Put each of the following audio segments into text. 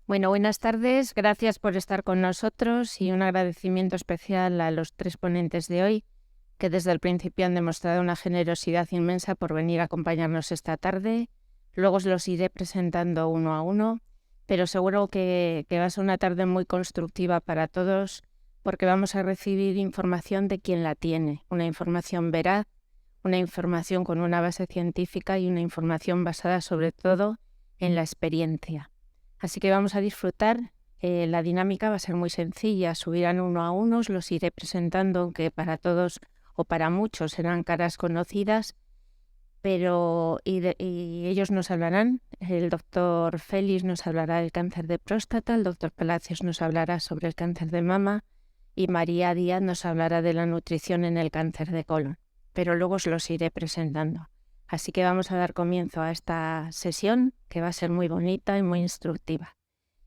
Bueno, buenas tardes. Gracias por estar con nosotros y un agradecimiento especial a los 3 ponentes de hoy, que desde el principio han demostrado una generosidad inmensa por venir a acompañarnos esta tarde. Luego os los iré presentando uno a uno, pero seguro que va a ser una tarde muy constructiva para todos, porque vamos a recibir información de quien la tiene, una información veraz, una información con una base científica y una información basada sobre todo en la experiencia. Así que vamos a disfrutar. La dinámica va a ser muy sencilla, subirán uno a uno, os los iré presentando, aunque para todos o para muchos serán caras conocidas, pero y ellos nos hablarán. El doctor Félix nos hablará del cáncer de próstata, el doctor Palacios nos hablará sobre el cáncer de mama y María Díaz nos hablará de la nutrición en el cáncer de colon, pero luego os los iré presentando. Así que vamos a dar comienzo a esta sesión, que va a ser muy bonita y muy instructiva.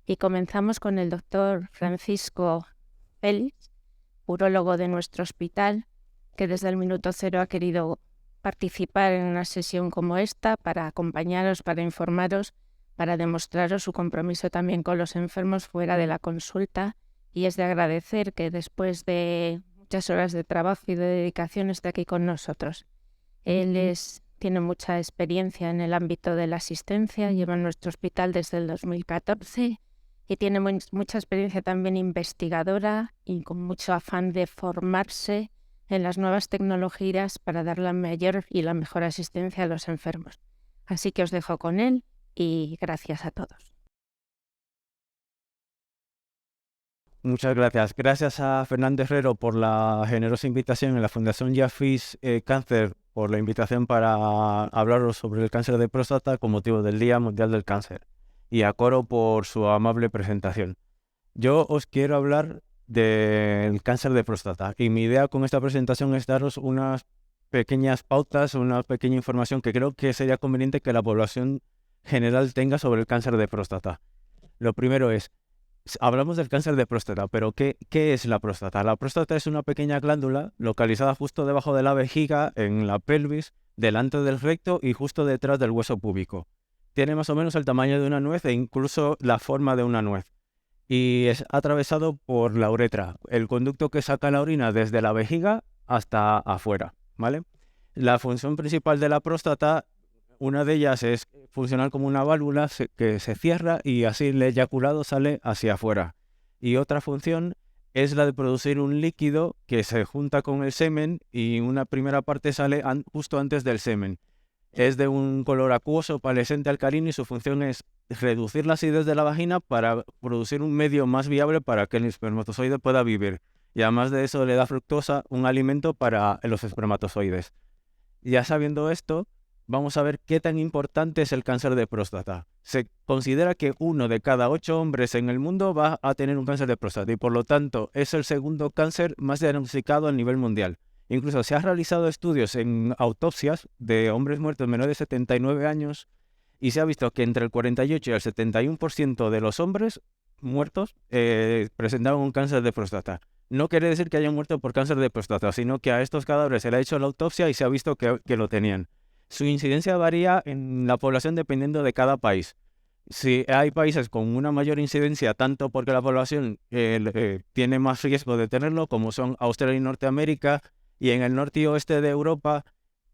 Y comenzamos con el doctor Francisco Félix, urólogo de nuestro hospital, que desde el minuto cero ha querido participar en una sesión como esta para acompañaros, para informaros, para demostraros su compromiso también con los enfermos fuera de la consulta. Y es de agradecer que después de muchas horas de trabajo y de dedicación esté aquí con nosotros. Él tiene mucha experiencia en el ámbito de la asistencia, lleva en nuestro hospital desde el 2014 y tiene mucha experiencia también investigadora y con mucho afán de formarse en las nuevas tecnologías para dar la mayor y la mejor asistencia a los enfermos. Así que os dejo con él y gracias a todos. Muchas gracias. Gracias a Fernando Herrero por la generosa invitación en la Fundación Jafis Cáncer por la invitación para hablaros sobre el cáncer de próstata con motivo del Día Mundial del Cáncer, y a Coro por su amable presentación. Yo os quiero hablar del cáncer de próstata y mi idea con esta presentación es daros unas pequeñas pautas, una pequeña información que creo que sería conveniente que la población general tenga sobre el cáncer de próstata. Lo primero es, hablamos del cáncer de próstata, pero ¿qué es la próstata? La próstata es una pequeña glándula localizada justo debajo de la vejiga, en la pelvis, delante del recto y justo detrás del hueso púbico. Tiene más o menos el tamaño de una nuez e incluso la forma de una nuez. Y es atravesado por la uretra, el conducto que saca la orina desde la vejiga hasta afuera, ¿vale? La función principal de la próstata, una de ellas es funcionar como una válvula que se cierra y así el eyaculado sale hacia afuera. Y otra función es la de producir un líquido que se junta con el semen y una primera parte sale justo antes del semen. Es de un color acuoso, palescente, alcalino y su función es reducir la acidez de la vagina para producir un medio más viable para que el espermatozoide pueda vivir. Y además de eso le da fructosa, un alimento para los espermatozoides. Ya sabiendo esto, vamos a ver qué tan importante es el cáncer de próstata. Se considera que 1 de cada 8 hombres en el mundo va a tener un cáncer de próstata y por lo tanto es el segundo cáncer más diagnosticado a nivel mundial. Incluso se han realizado estudios en autopsias de hombres muertos menores de 79 años y se ha visto que entre el 48 y el 71% de los hombres muertos presentaban un cáncer de próstata. No quiere decir que hayan muerto por cáncer de próstata, sino que a estos cadáveres se le ha hecho la autopsia y se ha visto que lo tenían. Su incidencia varía en la población dependiendo de cada país. Si hay países con una mayor incidencia, tanto porque la población tiene más riesgo de tenerlo, como son Australia y Norteamérica, y en el norte y oeste de Europa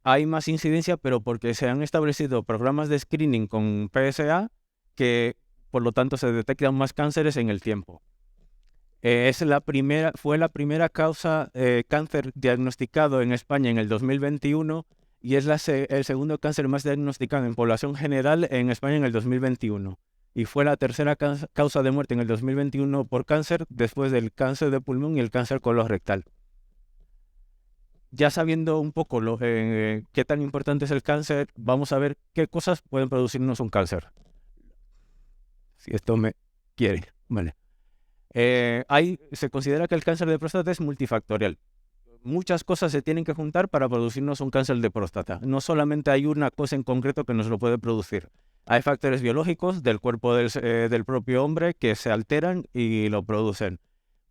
hay más incidencia, pero porque se han establecido programas de screening con PSA que, por lo tanto, se detectan más cánceres en el tiempo. Fue la primera causa cáncer diagnosticado en España en el 2021 y es el segundo cáncer más diagnosticado en población general en España en el 2021. Y fue la tercera causa de muerte en el 2021 por cáncer, después del cáncer de pulmón y el cáncer colorectal. Ya sabiendo un poco qué tan importante es el cáncer, vamos a ver qué cosas pueden producirnos un cáncer. Si esto me quiere, vale. Se considera que el cáncer de próstata es multifactorial. Muchas cosas se tienen que juntar para producirnos un cáncer de próstata. No solamente hay una cosa en concreto que nos lo puede producir. Hay factores biológicos del cuerpo del propio hombre que se alteran y lo producen.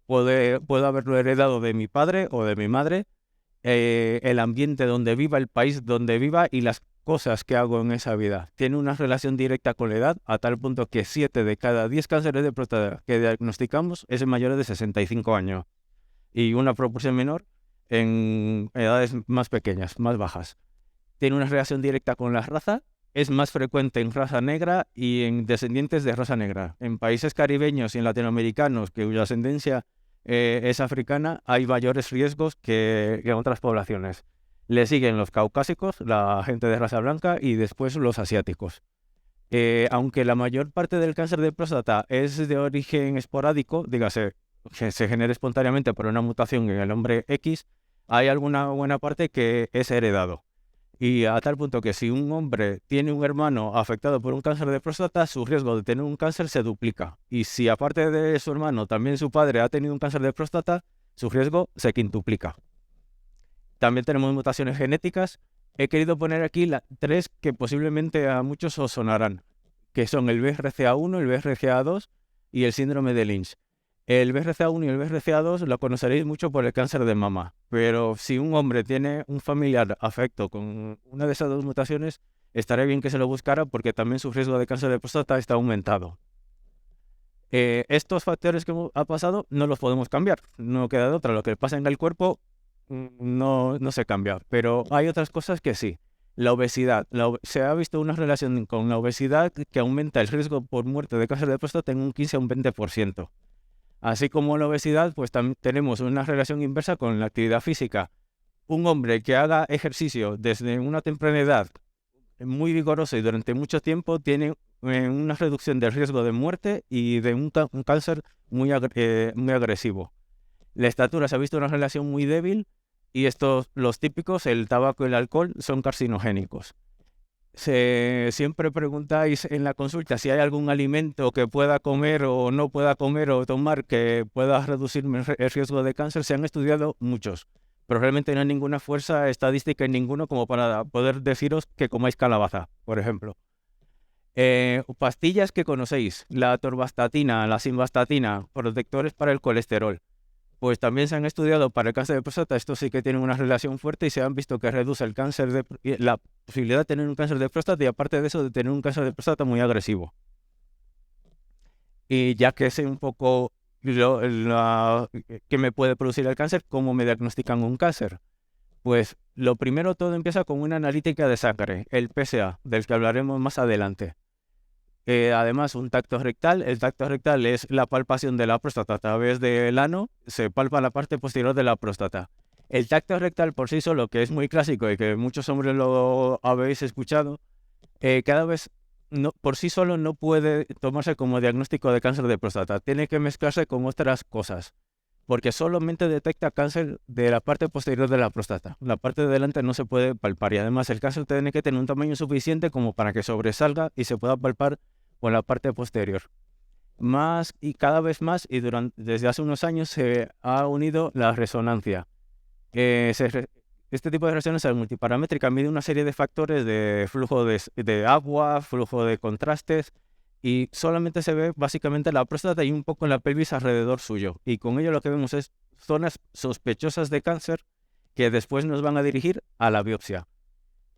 Puedo haberlo heredado de mi padre o de mi madre, el ambiente donde viva, el país donde viva y las cosas que hago en esa vida tienen una relación directa con la edad, a tal punto que 7 de cada 10 cánceres de próstata que diagnosticamos es en mayores de 65 años y una proporción menor en edades más pequeñas, más bajas. Tiene una relación directa con la raza, es más frecuente en raza negra y en descendientes de raza negra. En países caribeños y en latinoamericanos, cuya ascendencia es africana, hay mayores riesgos que en otras poblaciones. Le siguen los caucásicos, la gente de raza blanca, y después los asiáticos. Aunque la mayor parte del cáncer de próstata es de origen esporádico, dígase, que se genera espontáneamente por una mutación en el hombre X, hay alguna buena parte que es heredado. Y a tal punto que si un hombre tiene un hermano afectado por un cáncer de próstata, su riesgo de tener un cáncer se duplica. Y si aparte de su hermano, también su padre ha tenido un cáncer de próstata, su riesgo se quintuplica. También tenemos mutaciones genéticas. He querido poner aquí tres que posiblemente a muchos os sonarán, que son el BRCA1, el BRCA2 y el síndrome de Lynch. El BRCA1 y el BRCA2 lo conoceréis mucho por el cáncer de mama, pero si un hombre tiene un familiar afecto con una de esas dos mutaciones, estaría bien que se lo buscara porque también su riesgo de cáncer de próstata está aumentado. Estos factores que ha pasado no los podemos cambiar, no queda de otra. Lo que pasa en el cuerpo no se cambia, pero hay otras cosas que sí. La obesidad. Se ha visto una relación con la obesidad que aumenta el riesgo por muerte de cáncer de próstata en un 15 a un 20%. Así como la obesidad, pues también tenemos una relación inversa con la actividad física. Un hombre que haga ejercicio desde una temprana edad, muy vigoroso y durante mucho tiempo, tiene una reducción del riesgo de muerte y de un cáncer muy agresivo. La estatura se ha visto una relación muy débil y los típicos, el tabaco y el alcohol, son carcinogénicos. Siempre preguntáis en la consulta si hay algún alimento que pueda comer o no pueda comer o tomar que pueda reducir el riesgo de cáncer. Se han estudiado muchos, pero realmente no hay ninguna fuerza estadística en ninguno como para poder deciros que comáis calabaza, por ejemplo. Pastillas que conocéis, la atorvastatina, la simvastatina, protectores para el colesterol. Pues también se han estudiado para el cáncer de próstata. Estos sí que tienen una relación fuerte y se han visto que reduce el cáncer la posibilidad de tener un cáncer de próstata y aparte de eso de tener un cáncer de próstata muy agresivo. Y ya que sé un poco qué me puede producir el cáncer, cómo me diagnostican un cáncer. Pues lo primero todo empieza con una analítica de sangre, el PSA, del que hablaremos más adelante. Además, un tacto rectal. El tacto rectal es la palpación de la próstata a través del ano, se palpa la parte posterior de la próstata. El tacto rectal por sí solo, que es muy clásico y que muchos hombres lo habéis escuchado, cada vez por sí solo no puede tomarse como diagnóstico de cáncer de próstata. Tiene que mezclarse con otras cosas, porque solamente detecta cáncer de la parte posterior de la próstata. La parte de delante no se puede palpar y además el cáncer tiene que tener un tamaño suficiente como para que sobresalga y se pueda palpar con la parte posterior. Más y cada vez más, y desde hace unos años se ha unido la resonancia. Este tipo de resonancia multiparamétrica mide una serie de factores de flujo de agua, flujo de contrastes, y solamente se ve básicamente la próstata y un poco en la pelvis alrededor suyo. Y con ello lo que vemos es zonas sospechosas de cáncer que después nos van a dirigir a la biopsia.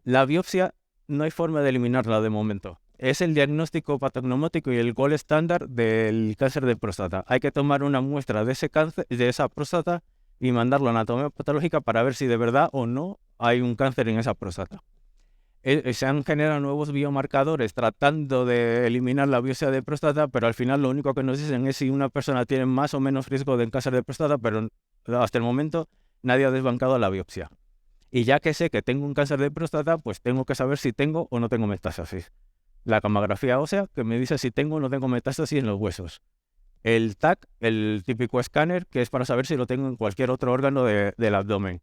La biopsia no hay forma de eliminarla de momento. Es el diagnóstico patognomónico y el gol estándar del cáncer de próstata. Hay que tomar una muestra de ese cáncer, de esa próstata, y mandarlo a anatomía patológica para ver si de verdad o no hay un cáncer en esa próstata. Se han generado nuevos biomarcadores tratando de eliminar la biopsia de próstata, pero al final lo único que nos dicen es si una persona tiene más o menos riesgo de cáncer de próstata, pero hasta el momento nadie ha desbancado la biopsia. Y ya que sé que tengo un cáncer de próstata, pues tengo que saber si tengo o no tengo metástasis. La camografía ósea, que me dice si tengo o no tengo metástasis en los huesos. El TAC, el típico escáner, que es para saber si lo tengo en cualquier otro órgano del abdomen.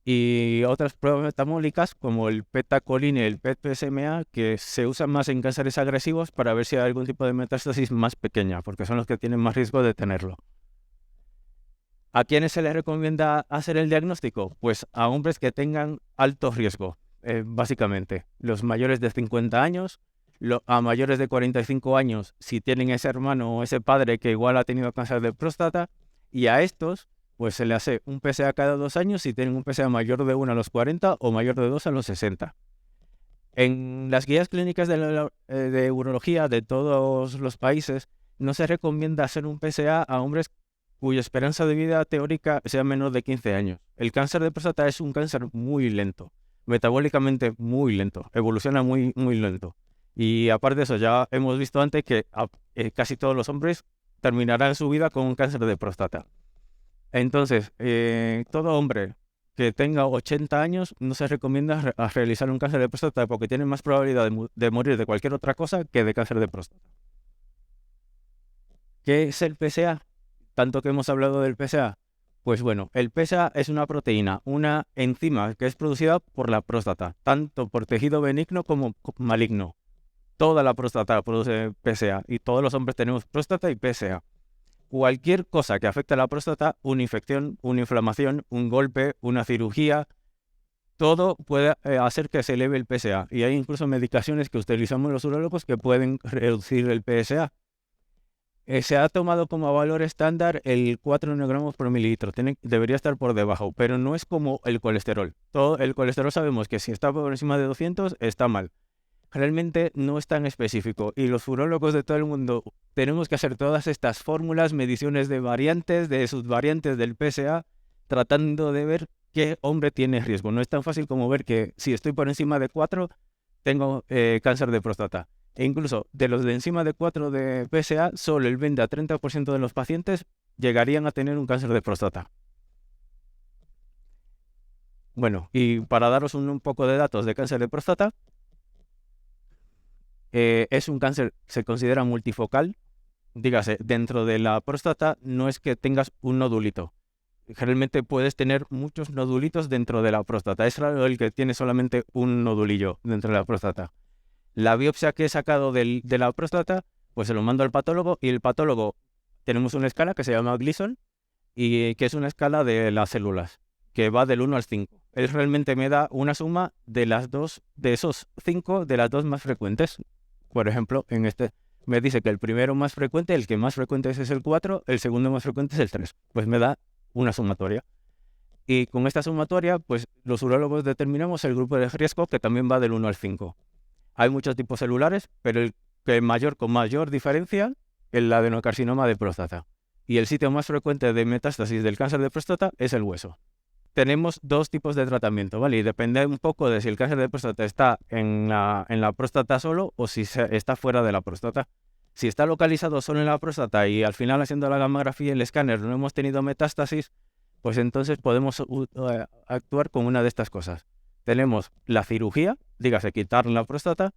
Y otras pruebas metabólicas como el PET-Tacolín y el PET-PSMA, que se usan más en cánceres agresivos para ver si hay algún tipo de metástasis más pequeña, porque son los que tienen más riesgo de tenerlo. ¿A quiénes se les recomienda hacer el diagnóstico? Pues a hombres que tengan alto riesgo, básicamente. Los mayores de 50 años, a mayores de 45 años, si tienen ese hermano o ese padre que igual ha tenido cáncer de próstata, y a estos pues se le hace un PSA cada 2 años si tienen un PSA mayor de 1 a los 40 o mayor de 2 a los 60. En las guías clínicas de urología de todos los países no se recomienda hacer un PSA a hombres cuya esperanza de vida teórica sea menor de 15 años. El cáncer de próstata es un cáncer muy lento, metabólicamente muy lento, evoluciona muy, muy lento. Y aparte de eso, ya hemos visto antes que casi todos los hombres terminarán su vida con un cáncer de próstata. Entonces, todo hombre que tenga 80 años no se recomienda realizar un cáncer de próstata porque tiene más probabilidad de morir de cualquier otra cosa que de cáncer de próstata. ¿Qué es el PSA? Tanto que hemos hablado del PSA. Pues bueno, el PSA es una proteína, una enzima que es producida por la próstata, tanto por tejido benigno como maligno. Toda la próstata produce PSA y todos los hombres tenemos próstata y PSA. Cualquier cosa que afecte a la próstata, una infección, una inflamación, un golpe, una cirugía, todo puede hacer que se eleve el PSA. Y hay incluso medicaciones que utilizamos los urólogos que pueden reducir el PSA. Se ha tomado como valor estándar el 4 nanogramos por mililitro. Debería estar por debajo, pero no es como el colesterol. Todo el colesterol sabemos que si está por encima de 200 está mal. Realmente no es tan específico y los urólogos de todo el mundo tenemos que hacer todas estas fórmulas, mediciones de variantes, de subvariantes del PSA, tratando de ver qué hombre tiene riesgo. No es tan fácil como ver que si estoy por encima de 4 tengo cáncer de próstata. E incluso de los de encima de 4 de PSA, solo el 20 a 30% de los pacientes llegarían a tener un cáncer de próstata. Bueno, y para daros un poco de datos de cáncer de próstata, es un cáncer, se considera multifocal. Dígase, dentro de la próstata no es que tengas un nodulito. Generalmente puedes tener muchos nodulitos dentro de la próstata. Es raro el que tiene solamente un nodulillo dentro de la próstata. La biopsia que he sacado de la próstata, pues se lo mando al patólogo y el patólogo, tenemos una escala que se llama Gleason y que es una escala de las células, que va del 1 al 5. Él realmente me da una suma de de esos 5, de las dos más frecuentes. Por ejemplo, me dice que el primero más frecuente, el que más frecuente es el 4, el segundo más frecuente es el 3. Pues me da una sumatoria. Y con esta sumatoria, pues los urólogos determinamos el grupo de riesgo que también va del 1 al 5. Hay muchos tipos celulares, pero el que con mayor diferencia es el adenocarcinoma de próstata. Y el sitio más frecuente de metástasis del cáncer de próstata es el hueso. Tenemos dos tipos de tratamiento, ¿vale? Y depende un poco de si el cáncer de próstata está en la próstata solo o si está fuera de la próstata. Si está localizado solo en la próstata y al final haciendo la gamografía y el escáner no hemos tenido metástasis, pues entonces podemos actuar con una de estas cosas. Tenemos la cirugía, dígase quitar la próstata,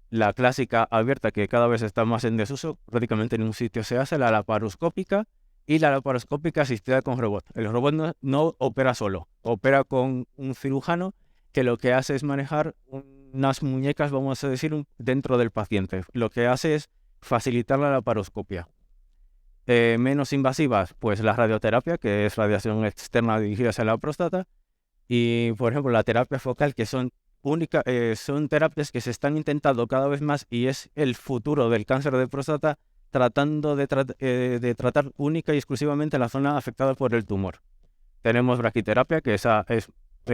la clásica abierta que cada vez está más en desuso, prácticamente en un sitio se hace, la laparoscópica y la laparoscópica asistida con robot. El robot no opera solo, opera con un cirujano que lo que hace es manejar unas muñecas, vamos a decir, dentro del paciente. Lo que hace es facilitar la laparoscopia. Menos invasivas, pues la radioterapia, que es radiación externa dirigida hacia la próstata, y por ejemplo la terapia focal, que son son terapias que se están intentando cada vez más y es el futuro del cáncer de próstata, tratando de tratar única y exclusivamente la zona afectada por el tumor. Tenemos braquiterapia, que esa es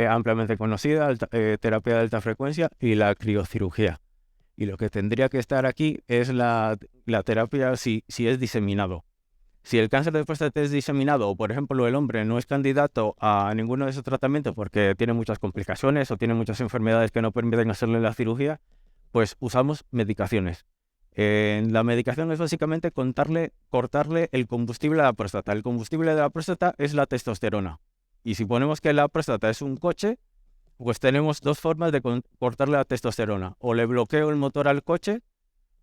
ampliamente conocida, terapia de alta frecuencia y la criocirugía. Y lo que tendría que estar aquí es la terapia si es diseminado. Si el cáncer de próstata es diseminado o, por ejemplo, el hombre no es candidato a ninguno de esos tratamientos porque tiene muchas complicaciones o tiene muchas enfermedades que no permiten hacerle la cirugía, pues usamos medicaciones. La medicación es básicamente cortarle el combustible a la próstata. El combustible de la próstata es la testosterona. Y si ponemos que la próstata es un coche, pues tenemos dos formas de cortarle la testosterona. O le bloqueo el motor al coche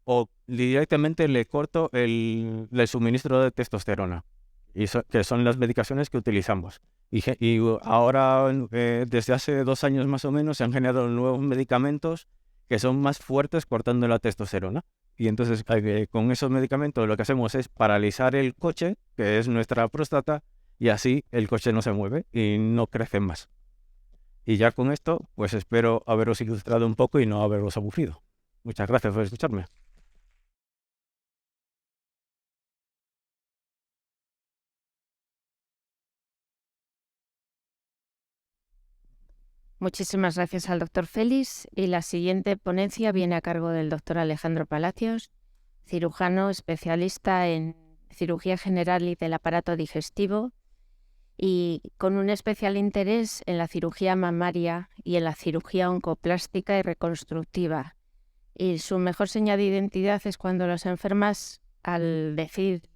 o directamente le corto el suministro de testosterona, que son las medicaciones que utilizamos. Y ahora, desde hace 2 años más o menos, se han generado nuevos medicamentos que son más fuertes cortando la testosterona. Y entonces, con esos medicamentos lo que hacemos es paralizar el coche, que es nuestra próstata, y así el coche no se mueve y no crece más. Y ya con esto, pues espero haberos ilustrado un poco y no haberos aburrido. Muchas gracias por escucharme. Muchísimas gracias al doctor Félix. Y la siguiente ponencia viene a cargo del doctor Alejandro Palacios, cirujano especialista en cirugía general y del aparato digestivo, y con un especial interés en la cirugía mamaria y en la cirugía oncoplástica y reconstructiva. Y su mejor señal de identidad es cuando las enfermas, al decir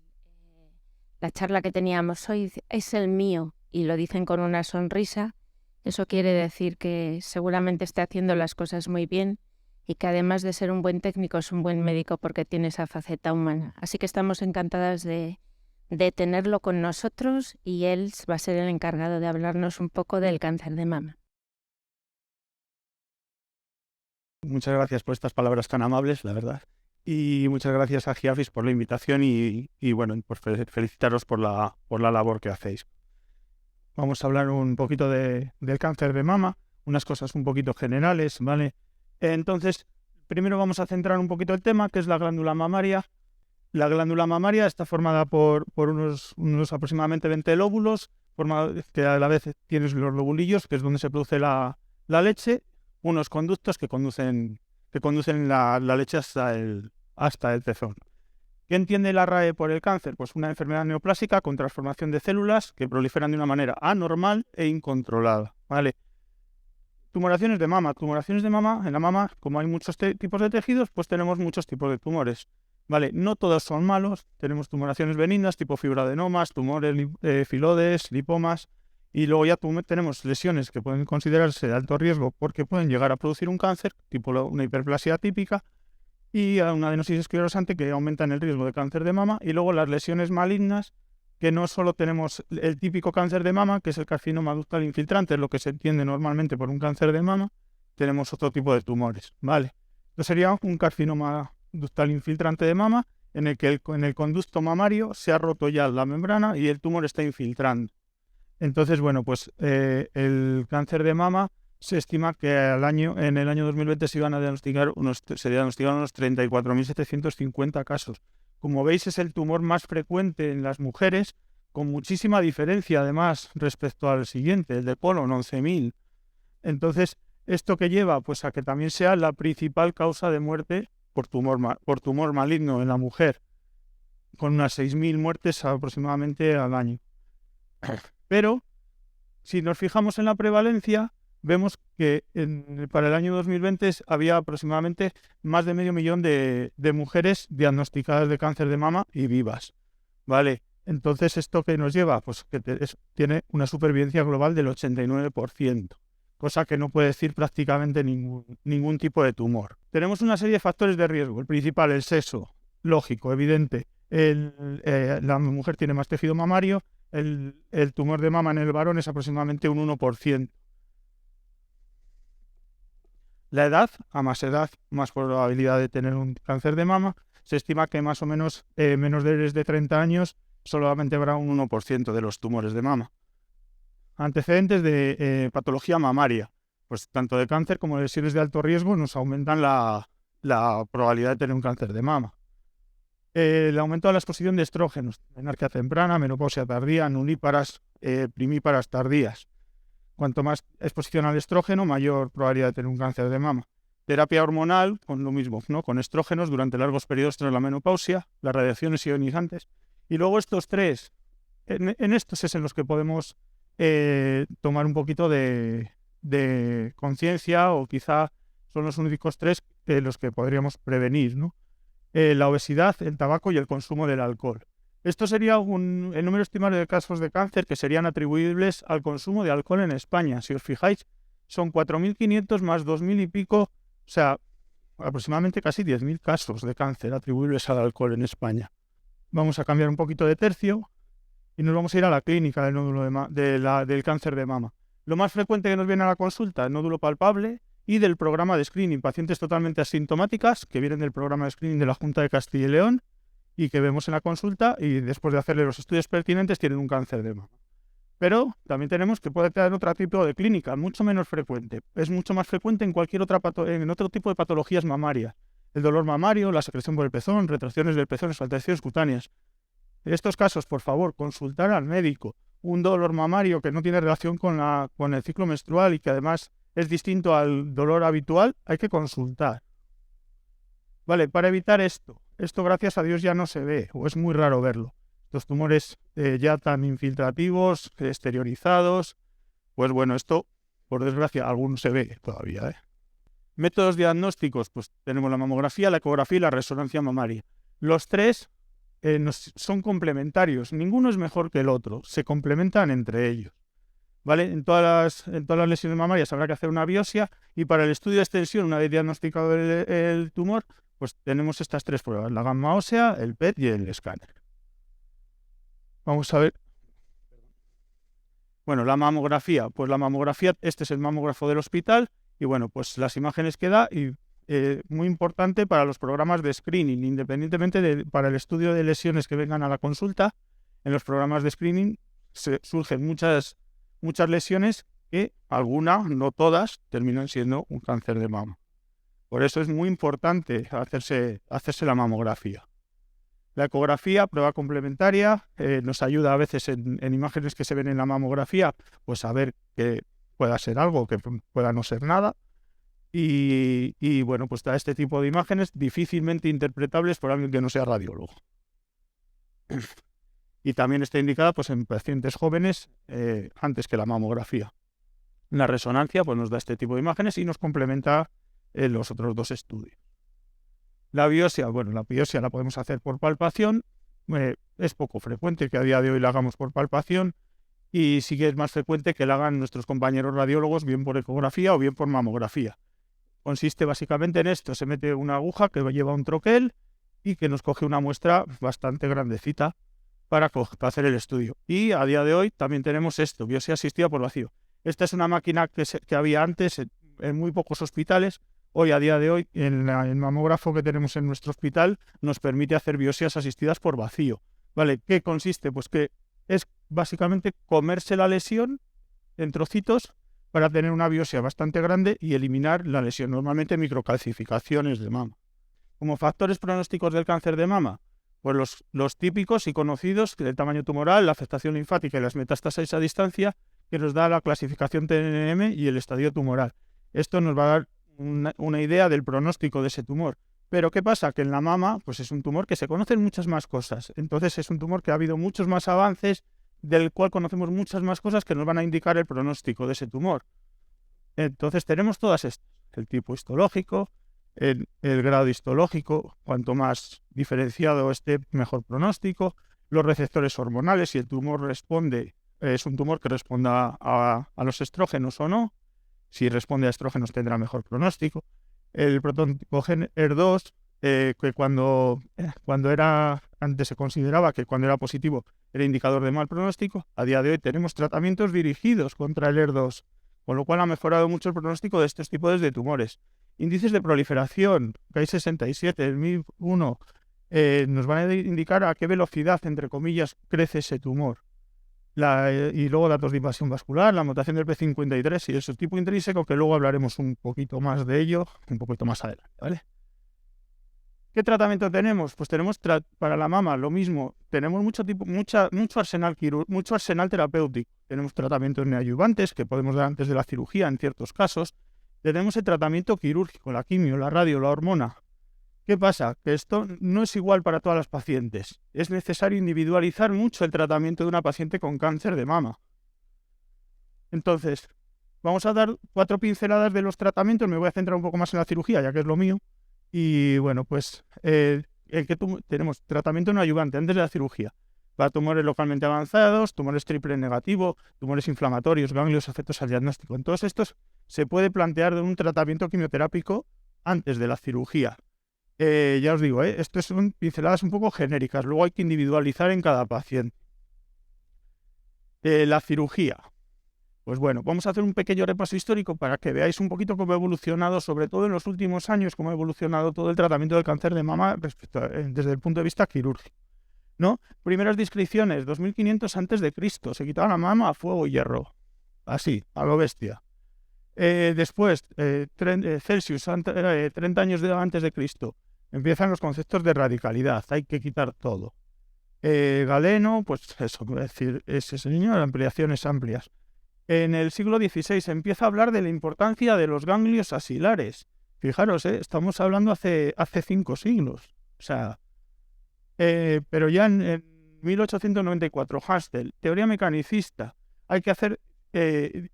la charla que teníamos hoy, es el mío, y lo dicen con una sonrisa, eso quiere decir que seguramente esté haciendo las cosas muy bien y que además de ser un buen técnico es un buen médico porque tiene esa faceta humana. Así que estamos encantadas de tenerlo con nosotros y él va a ser el encargado de hablarnos un poco del cáncer de mama. Muchas gracias por estas palabras tan amables, la verdad. Y muchas gracias a Giafis por la invitación y bueno, por felicitaros por la labor que hacéis. Vamos a hablar un poquito del cáncer de mama, unas cosas un poquito generales, ¿vale? Entonces, primero vamos a centrar un poquito el tema, que es la glándula mamaria. La glándula mamaria está formada por unos aproximadamente 20 lóbulos, que a la vez tienes los lobulillos, que es donde se produce la leche, unos conductos que conducen la leche hasta el pezón. ¿Qué entiende la RAE por el cáncer? Pues una enfermedad neoplásica con transformación de células que proliferan de una manera anormal e incontrolada, ¿vale? Tumoraciones de mama. Tumoraciones de mama, en la mama, como hay muchos tipos de tejidos, pues tenemos muchos tipos de tumores, ¿vale? No todos son malos, tenemos tumoraciones benignas tipo fibroadenomas, tumores filodes, lipomas, y luego ya tenemos lesiones que pueden considerarse de alto riesgo porque pueden llegar a producir un cáncer, tipo una hiperplasia típica, y una adenosis esclerosante que aumenta el riesgo de cáncer de mama, y luego las lesiones malignas, que no solo tenemos el típico cáncer de mama, que es el carcinoma ductal infiltrante, es lo que se entiende normalmente por un cáncer de mama, tenemos otro tipo de tumores, ¿vale? Entonces sería un carcinoma ductal infiltrante de mama, en el que en el conducto mamario se ha roto ya la membrana y el tumor está infiltrando. Entonces, bueno, pues el cáncer de mama se estima que en el año 2020 se diagnosticaron unos 34.750 casos. Como veis, es el tumor más frecuente en las mujeres, con muchísima diferencia además respecto al siguiente, el de colon, 11.000. Entonces, ¿esto que lleva? Pues a que también sea la principal causa de muerte por tumor maligno en la mujer, con unas 6.000 muertes aproximadamente al año. Pero, si nos fijamos en la prevalencia, vemos que para el año 2020 había aproximadamente más de 500.000 de mujeres diagnosticadas de cáncer de mama y vivas, ¿vale? Entonces, ¿esto qué nos lleva? Pues que tiene una supervivencia global del 89%, cosa que no puede decir prácticamente ningún tipo de tumor. Tenemos una serie de factores de riesgo. El principal, el sexo, lógico, evidente. La mujer tiene más tejido mamario, el tumor de mama en el varón es aproximadamente un 1%. La edad, a más edad, más probabilidad de tener un cáncer de mama. Se estima que más o menos menos de 30 años solamente habrá un 1% de los tumores de mama. Antecedentes de patología mamaria, pues tanto de cáncer como de lesiones de alto riesgo nos aumentan la probabilidad de tener un cáncer de mama. El aumento de la exposición de estrógenos, menarquia temprana, menopausia tardía, nulíparas, primíparas tardías. Cuanto más exposición al estrógeno, mayor probabilidad de tener un cáncer de mama. Terapia hormonal, con lo mismo, ¿no? Con estrógenos durante largos periodos tras la menopausia, las radiaciones ionizantes. Y luego estos tres, en estos es en los que podemos tomar un poquito de conciencia, o quizá son los únicos tres los que podríamos prevenir, ¿no? La obesidad, el tabaco y el consumo del alcohol. Esto sería el número estimado de casos de cáncer que serían atribuibles al consumo de alcohol en España. Si os fijáis, son 4.500 más 2.000 y pico, o sea, aproximadamente casi 10.000 casos de cáncer atribuibles al alcohol en España. Vamos a cambiar un poquito de tercio y nos vamos a ir a la clínica del nódulo del cáncer de mama. Lo más frecuente que nos viene a la consulta, el nódulo palpable, y del programa de screening, pacientes totalmente asintomáticas que vienen del programa de screening de la Junta de Castilla y León y que vemos en la consulta, y después de hacerle los estudios pertinentes tienen un cáncer de mama. Pero también tenemos que puede tener otro tipo de clínica, mucho menos frecuente. Es mucho más frecuente en cualquier en otro tipo de patologías mamarias. El dolor mamario, la secreción por el pezón, retracciones del pezón, exaltaciones cutáneas. En estos casos, por favor, consultar al médico. Un dolor mamario que no tiene relación con el ciclo menstrual y que además es distinto al dolor habitual, hay que consultar. Vale, para evitar esto gracias a Dios ya no se ve, o es muy raro verlo. Los tumores ya tan infiltrativos, exteriorizados, pues bueno, esto, por desgracia, algunos se ve todavía, ¿eh? Métodos diagnósticos, pues tenemos la mamografía, la ecografía y la resonancia mamaria. Los tres son complementarios, ninguno es mejor que el otro, se complementan entre ellos. ¿Vale? En todas las lesiones mamarias habrá que hacer una biopsia y para el estudio de extensión, una vez diagnosticado el tumor, pues tenemos estas tres pruebas, la gamma ósea, el PET y el escáner. Vamos a ver. Bueno, la mamografía, pues la mamografía, este es el mamógrafo del hospital y bueno, pues las imágenes que da y muy importante para los programas de screening, independientemente para el estudio de lesiones que vengan a la consulta, en los programas de screening surgen muchas lesiones que algunas, no todas, terminan siendo un cáncer de mama. Por eso es muy importante hacerse la mamografía. La ecografía, prueba complementaria, nos ayuda a veces en imágenes que se ven en la mamografía, pues a ver que pueda ser algo, que pueda no ser nada. Y bueno, pues da este tipo de imágenes difícilmente interpretables por alguien que no sea radiólogo. Y también está indicada pues, en pacientes jóvenes antes que la mamografía. La resonancia pues, nos da este tipo de imágenes y nos complementa los otros dos estudios. La biopsia, bueno, la biopsia la podemos hacer por palpación. Es poco frecuente que a día de hoy la hagamos por palpación y sí que es más frecuente que la hagan nuestros compañeros radiólogos bien por ecografía o bien por mamografía. Consiste básicamente en esto, se mete una aguja que lleva un troquel y que nos coge una muestra bastante grandecita para hacer el estudio. Y a día de hoy también tenemos esto, biopsia asistida por vacío. Esta es una máquina que había antes en muy pocos hospitales. Hoy, a día de hoy, el mamógrafo que tenemos en nuestro hospital nos permite hacer biopsias asistidas por vacío. ¿Vale? ¿Qué consiste? Pues que es básicamente comerse la lesión en trocitos para tener una biopsia bastante grande y eliminar la lesión, normalmente microcalcificaciones de mama. Como factores pronósticos del cáncer de mama, pues los típicos y conocidos, el tamaño tumoral, la afectación linfática y las metástasis a distancia, que nos da la clasificación TNM y el estadio tumoral. Esto nos va a dar una idea del pronóstico de ese tumor. Pero ¿qué pasa? Que en la mama pues es un tumor que se conocen muchas más cosas. Entonces es un tumor que ha habido muchos más avances, del cual conocemos muchas más cosas que nos van a indicar el pronóstico de ese tumor. Entonces tenemos todas estas. El tipo histológico, el grado histológico, cuanto más diferenciado esté, mejor pronóstico. Los receptores hormonales, si el tumor responde, es un tumor que responda a los estrógenos o no. Si responde a estrógenos tendrá mejor pronóstico. El prototipo gen ER2, que cuando era, antes se consideraba que cuando era positivo era indicador de mal pronóstico, a día de hoy tenemos tratamientos dirigidos contra el ER2, con lo cual ha mejorado mucho el pronóstico de estos tipos de tumores. Índices de proliferación, KI67, el MIB1, nos van a indicar a qué velocidad, entre comillas, crece ese tumor. Y luego datos de invasión vascular, la mutación del P53 y el subtipo intrínseco, que luego hablaremos un poquito más de ello, un poquito más adelante, ¿vale? ¿Qué tratamiento tenemos? Pues tenemos para la mama lo mismo, tenemos mucho arsenal terapéutico. Tenemos tratamientos neoadyuvantes que podemos dar antes de la cirugía en ciertos casos. Tenemos el tratamiento quirúrgico, la quimio, la radio, la hormona. ¿Qué pasa? Que esto no es igual para todas las pacientes. Es necesario individualizar mucho el tratamiento de una paciente con cáncer de mama. Entonces, vamos a dar 4 pinceladas de los tratamientos. Me voy a centrar un poco más en la cirugía, ya que es lo mío. Y bueno, pues tenemos tratamiento no ayudante antes de la cirugía. Para tumores localmente avanzados, tumores triple negativo, tumores inflamatorios, ganglios afectos al diagnóstico. En todos estos se puede plantear un tratamiento quimioterápico antes de la cirugía. Ya os digo, esto son pinceladas un poco genéricas, luego hay que individualizar en cada paciente. La cirugía. Pues bueno, vamos a hacer un pequeño repaso histórico para que veáis un poquito cómo ha evolucionado, sobre todo en los últimos años, cómo ha evolucionado todo el tratamiento del cáncer de mama desde el punto de vista quirúrgico, ¿no? Primeras descripciones, 2500 a.C., se quitaba la mama a fuego y hierro, así, a lo bestia. Después, Celsius, 30 años antes de Cristo, empiezan los conceptos de radicalidad, hay que quitar todo. Galeno, pues eso, es decir, ese señor, ampliaciones amplias. En el siglo XVI se empieza a hablar de la importancia de los ganglios axilares. Fijaros, estamos hablando hace 5 siglos. O sea, pero ya en 1894, Hastel, teoría mecanicista, hay que hacer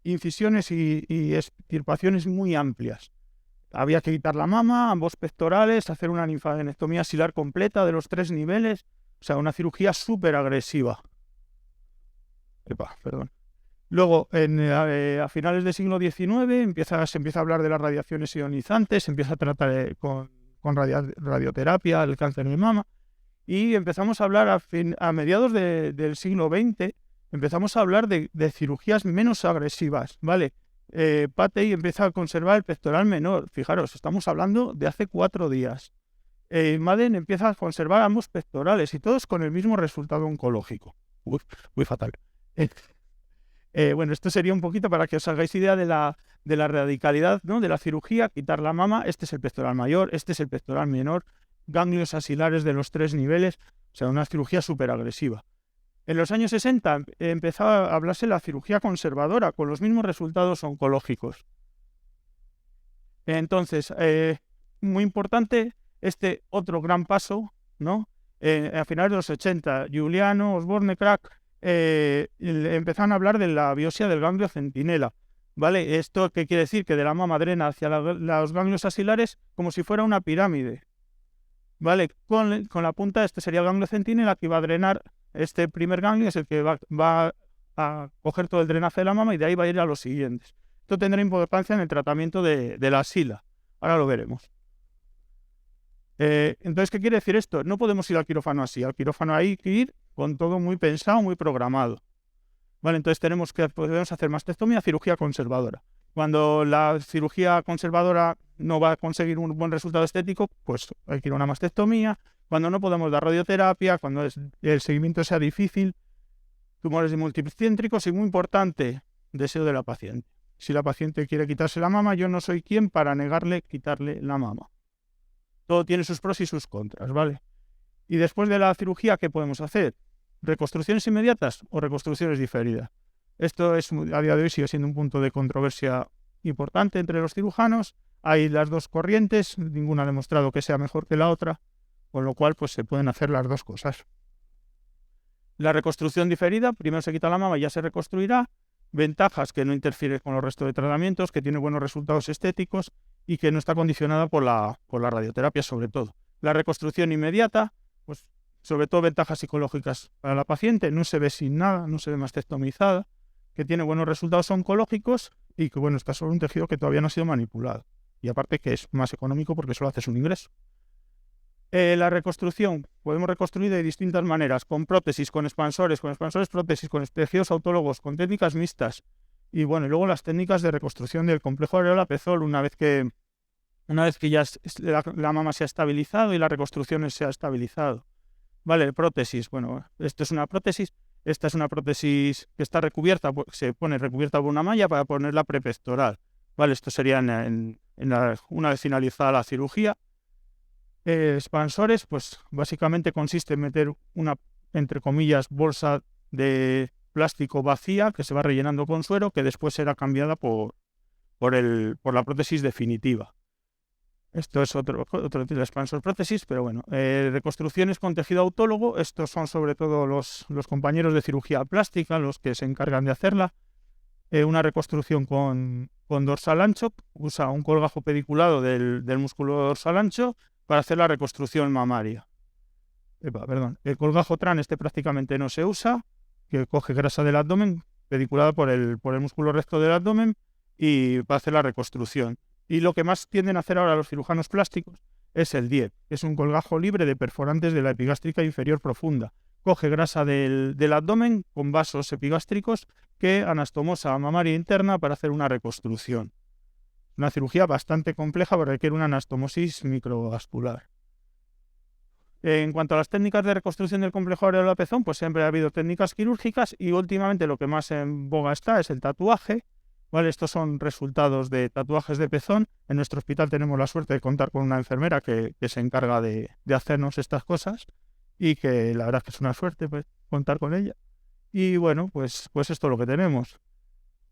incisiones y extirpaciones muy amplias. Había que quitar la mama, ambos pectorales, hacer una linfadenectomía axilar completa de los 3 niveles. O sea, una cirugía súper agresiva. Perdón. Luego, a finales del siglo XIX, se empieza a hablar de las radiaciones ionizantes, se empieza a tratar con radioterapia el cáncer de mama, y empezamos a hablar a mediados del siglo XX, empezamos a hablar de cirugías menos agresivas, ¿vale? Patey empieza a conservar el pectoral menor, fijaros, estamos hablando de hace 4 días. Madden empieza a conservar ambos pectorales, y todos con el mismo resultado oncológico. Muy fatal. Bueno, esto sería un poquito para que os hagáis idea de la radicalidad, ¿no?, de la cirugía. Quitar la mama, este es el pectoral mayor, este es el pectoral menor, ganglios axilares de los 3 niveles, o sea, una cirugía súper agresiva. En los años 60 empezaba a hablarse de la cirugía conservadora, con los mismos resultados oncológicos. Entonces, muy importante, este otro gran paso, ¿no? A finales de los 80, Giuliano, Osborne, Crack, empezaron a hablar de la biopsia del ganglio centinela, ¿vale? ¿Esto qué quiere decir? Que de la mama drena hacia los ganglios axilares como si fuera una pirámide, ¿vale? Con la punta, este sería el ganglio centinela, que va a drenar este primer ganglio, es el que va a coger todo el drenaje de la mama, y de ahí va a ir a los siguientes. Esto tendrá importancia en el tratamiento de la axila. Ahora lo veremos. Entonces, ¿qué quiere decir esto? No podemos ir al quirófano así. Al quirófano hay que ir con todo muy pensado, muy programado. Vale, entonces podemos hacer mastectomía, cirugía conservadora. Cuando la cirugía conservadora no va a conseguir un buen resultado estético, pues hay que ir a una mastectomía. Cuando no podemos dar radioterapia, cuando el seguimiento sea difícil, tumores multicéntricos, y muy importante, deseo de la paciente. Si la paciente quiere quitarse la mama, yo no soy quien para negarle quitarle la mama. Todo tiene sus pros y sus contras, ¿vale? Y después de la cirugía, ¿qué podemos hacer? ¿Reconstrucciones inmediatas o reconstrucciones diferidas? Esto a día de hoy sigue siendo un punto de controversia importante entre los cirujanos. Hay las dos corrientes, ninguna ha demostrado que sea mejor que la otra, con lo cual pues se pueden hacer las dos cosas. La reconstrucción diferida, primero se quita la mama y ya se reconstruirá. Ventajas: que no interfiere con los restos de tratamientos, que tiene buenos resultados estéticos y que no está condicionada por la radioterapia, sobre todo. La reconstrucción inmediata, pues sobre todo ventajas psicológicas para la paciente, no se ve sin nada, no se ve mastectomizada, que tiene buenos resultados oncológicos y que, bueno, está sobre un tejido que todavía no ha sido manipulado. Y aparte que es más económico porque solo haces un ingreso. La reconstrucción, podemos reconstruir de distintas maneras, con prótesis, con expansores prótesis, con tejidos autólogos, con técnicas mixtas. Y bueno, y luego las técnicas de reconstrucción del complejo areola-pezol, una vez que ya la mama se ha estabilizado y la reconstrucción se ha estabilizado. Vale, prótesis, bueno, esto es una prótesis, esta es una prótesis que está recubierta, se pone recubierta por una malla para ponerla prepectoral. Vale, esto sería una vez finalizada la cirugía. Expansores, pues básicamente consiste en meter una, entre comillas, bolsa de plástico vacía que se va rellenando con suero, que después será cambiada por la prótesis definitiva. Esto es otro tipo de expansor prótesis, pero bueno. Reconstrucciones con tejido autólogo, estos son sobre todo los compañeros de cirugía plástica, los que se encargan de hacerla. Una reconstrucción con dorsal ancho, usa un colgajo pediculado del músculo dorsal ancho para hacer la reconstrucción mamaria. El colgajo TRAN prácticamente no se usa, que coge grasa del abdomen, pediculada por el músculo recto del abdomen, y va a hacer la reconstrucción. Y lo que más tienden a hacer ahora los cirujanos plásticos es el DIEP, que es un colgajo libre de perforantes de la epigástrica inferior profunda. Coge grasa del abdomen con vasos epigástricos que anastomosa mamaria interna para hacer una reconstrucción. Una cirugía bastante compleja porque requiere una anastomosis microvascular. En cuanto a las técnicas de reconstrucción del complejo areola-pezón, pues siempre ha habido técnicas quirúrgicas y últimamente lo que más en boga está es el tatuaje. ¿Vale? Estos son resultados de tatuajes de pezón. En nuestro hospital tenemos la suerte de contar con una enfermera que se encarga de hacernos estas cosas y que la verdad es que es una suerte, pues, contar con ella. Y bueno, pues esto es lo que tenemos.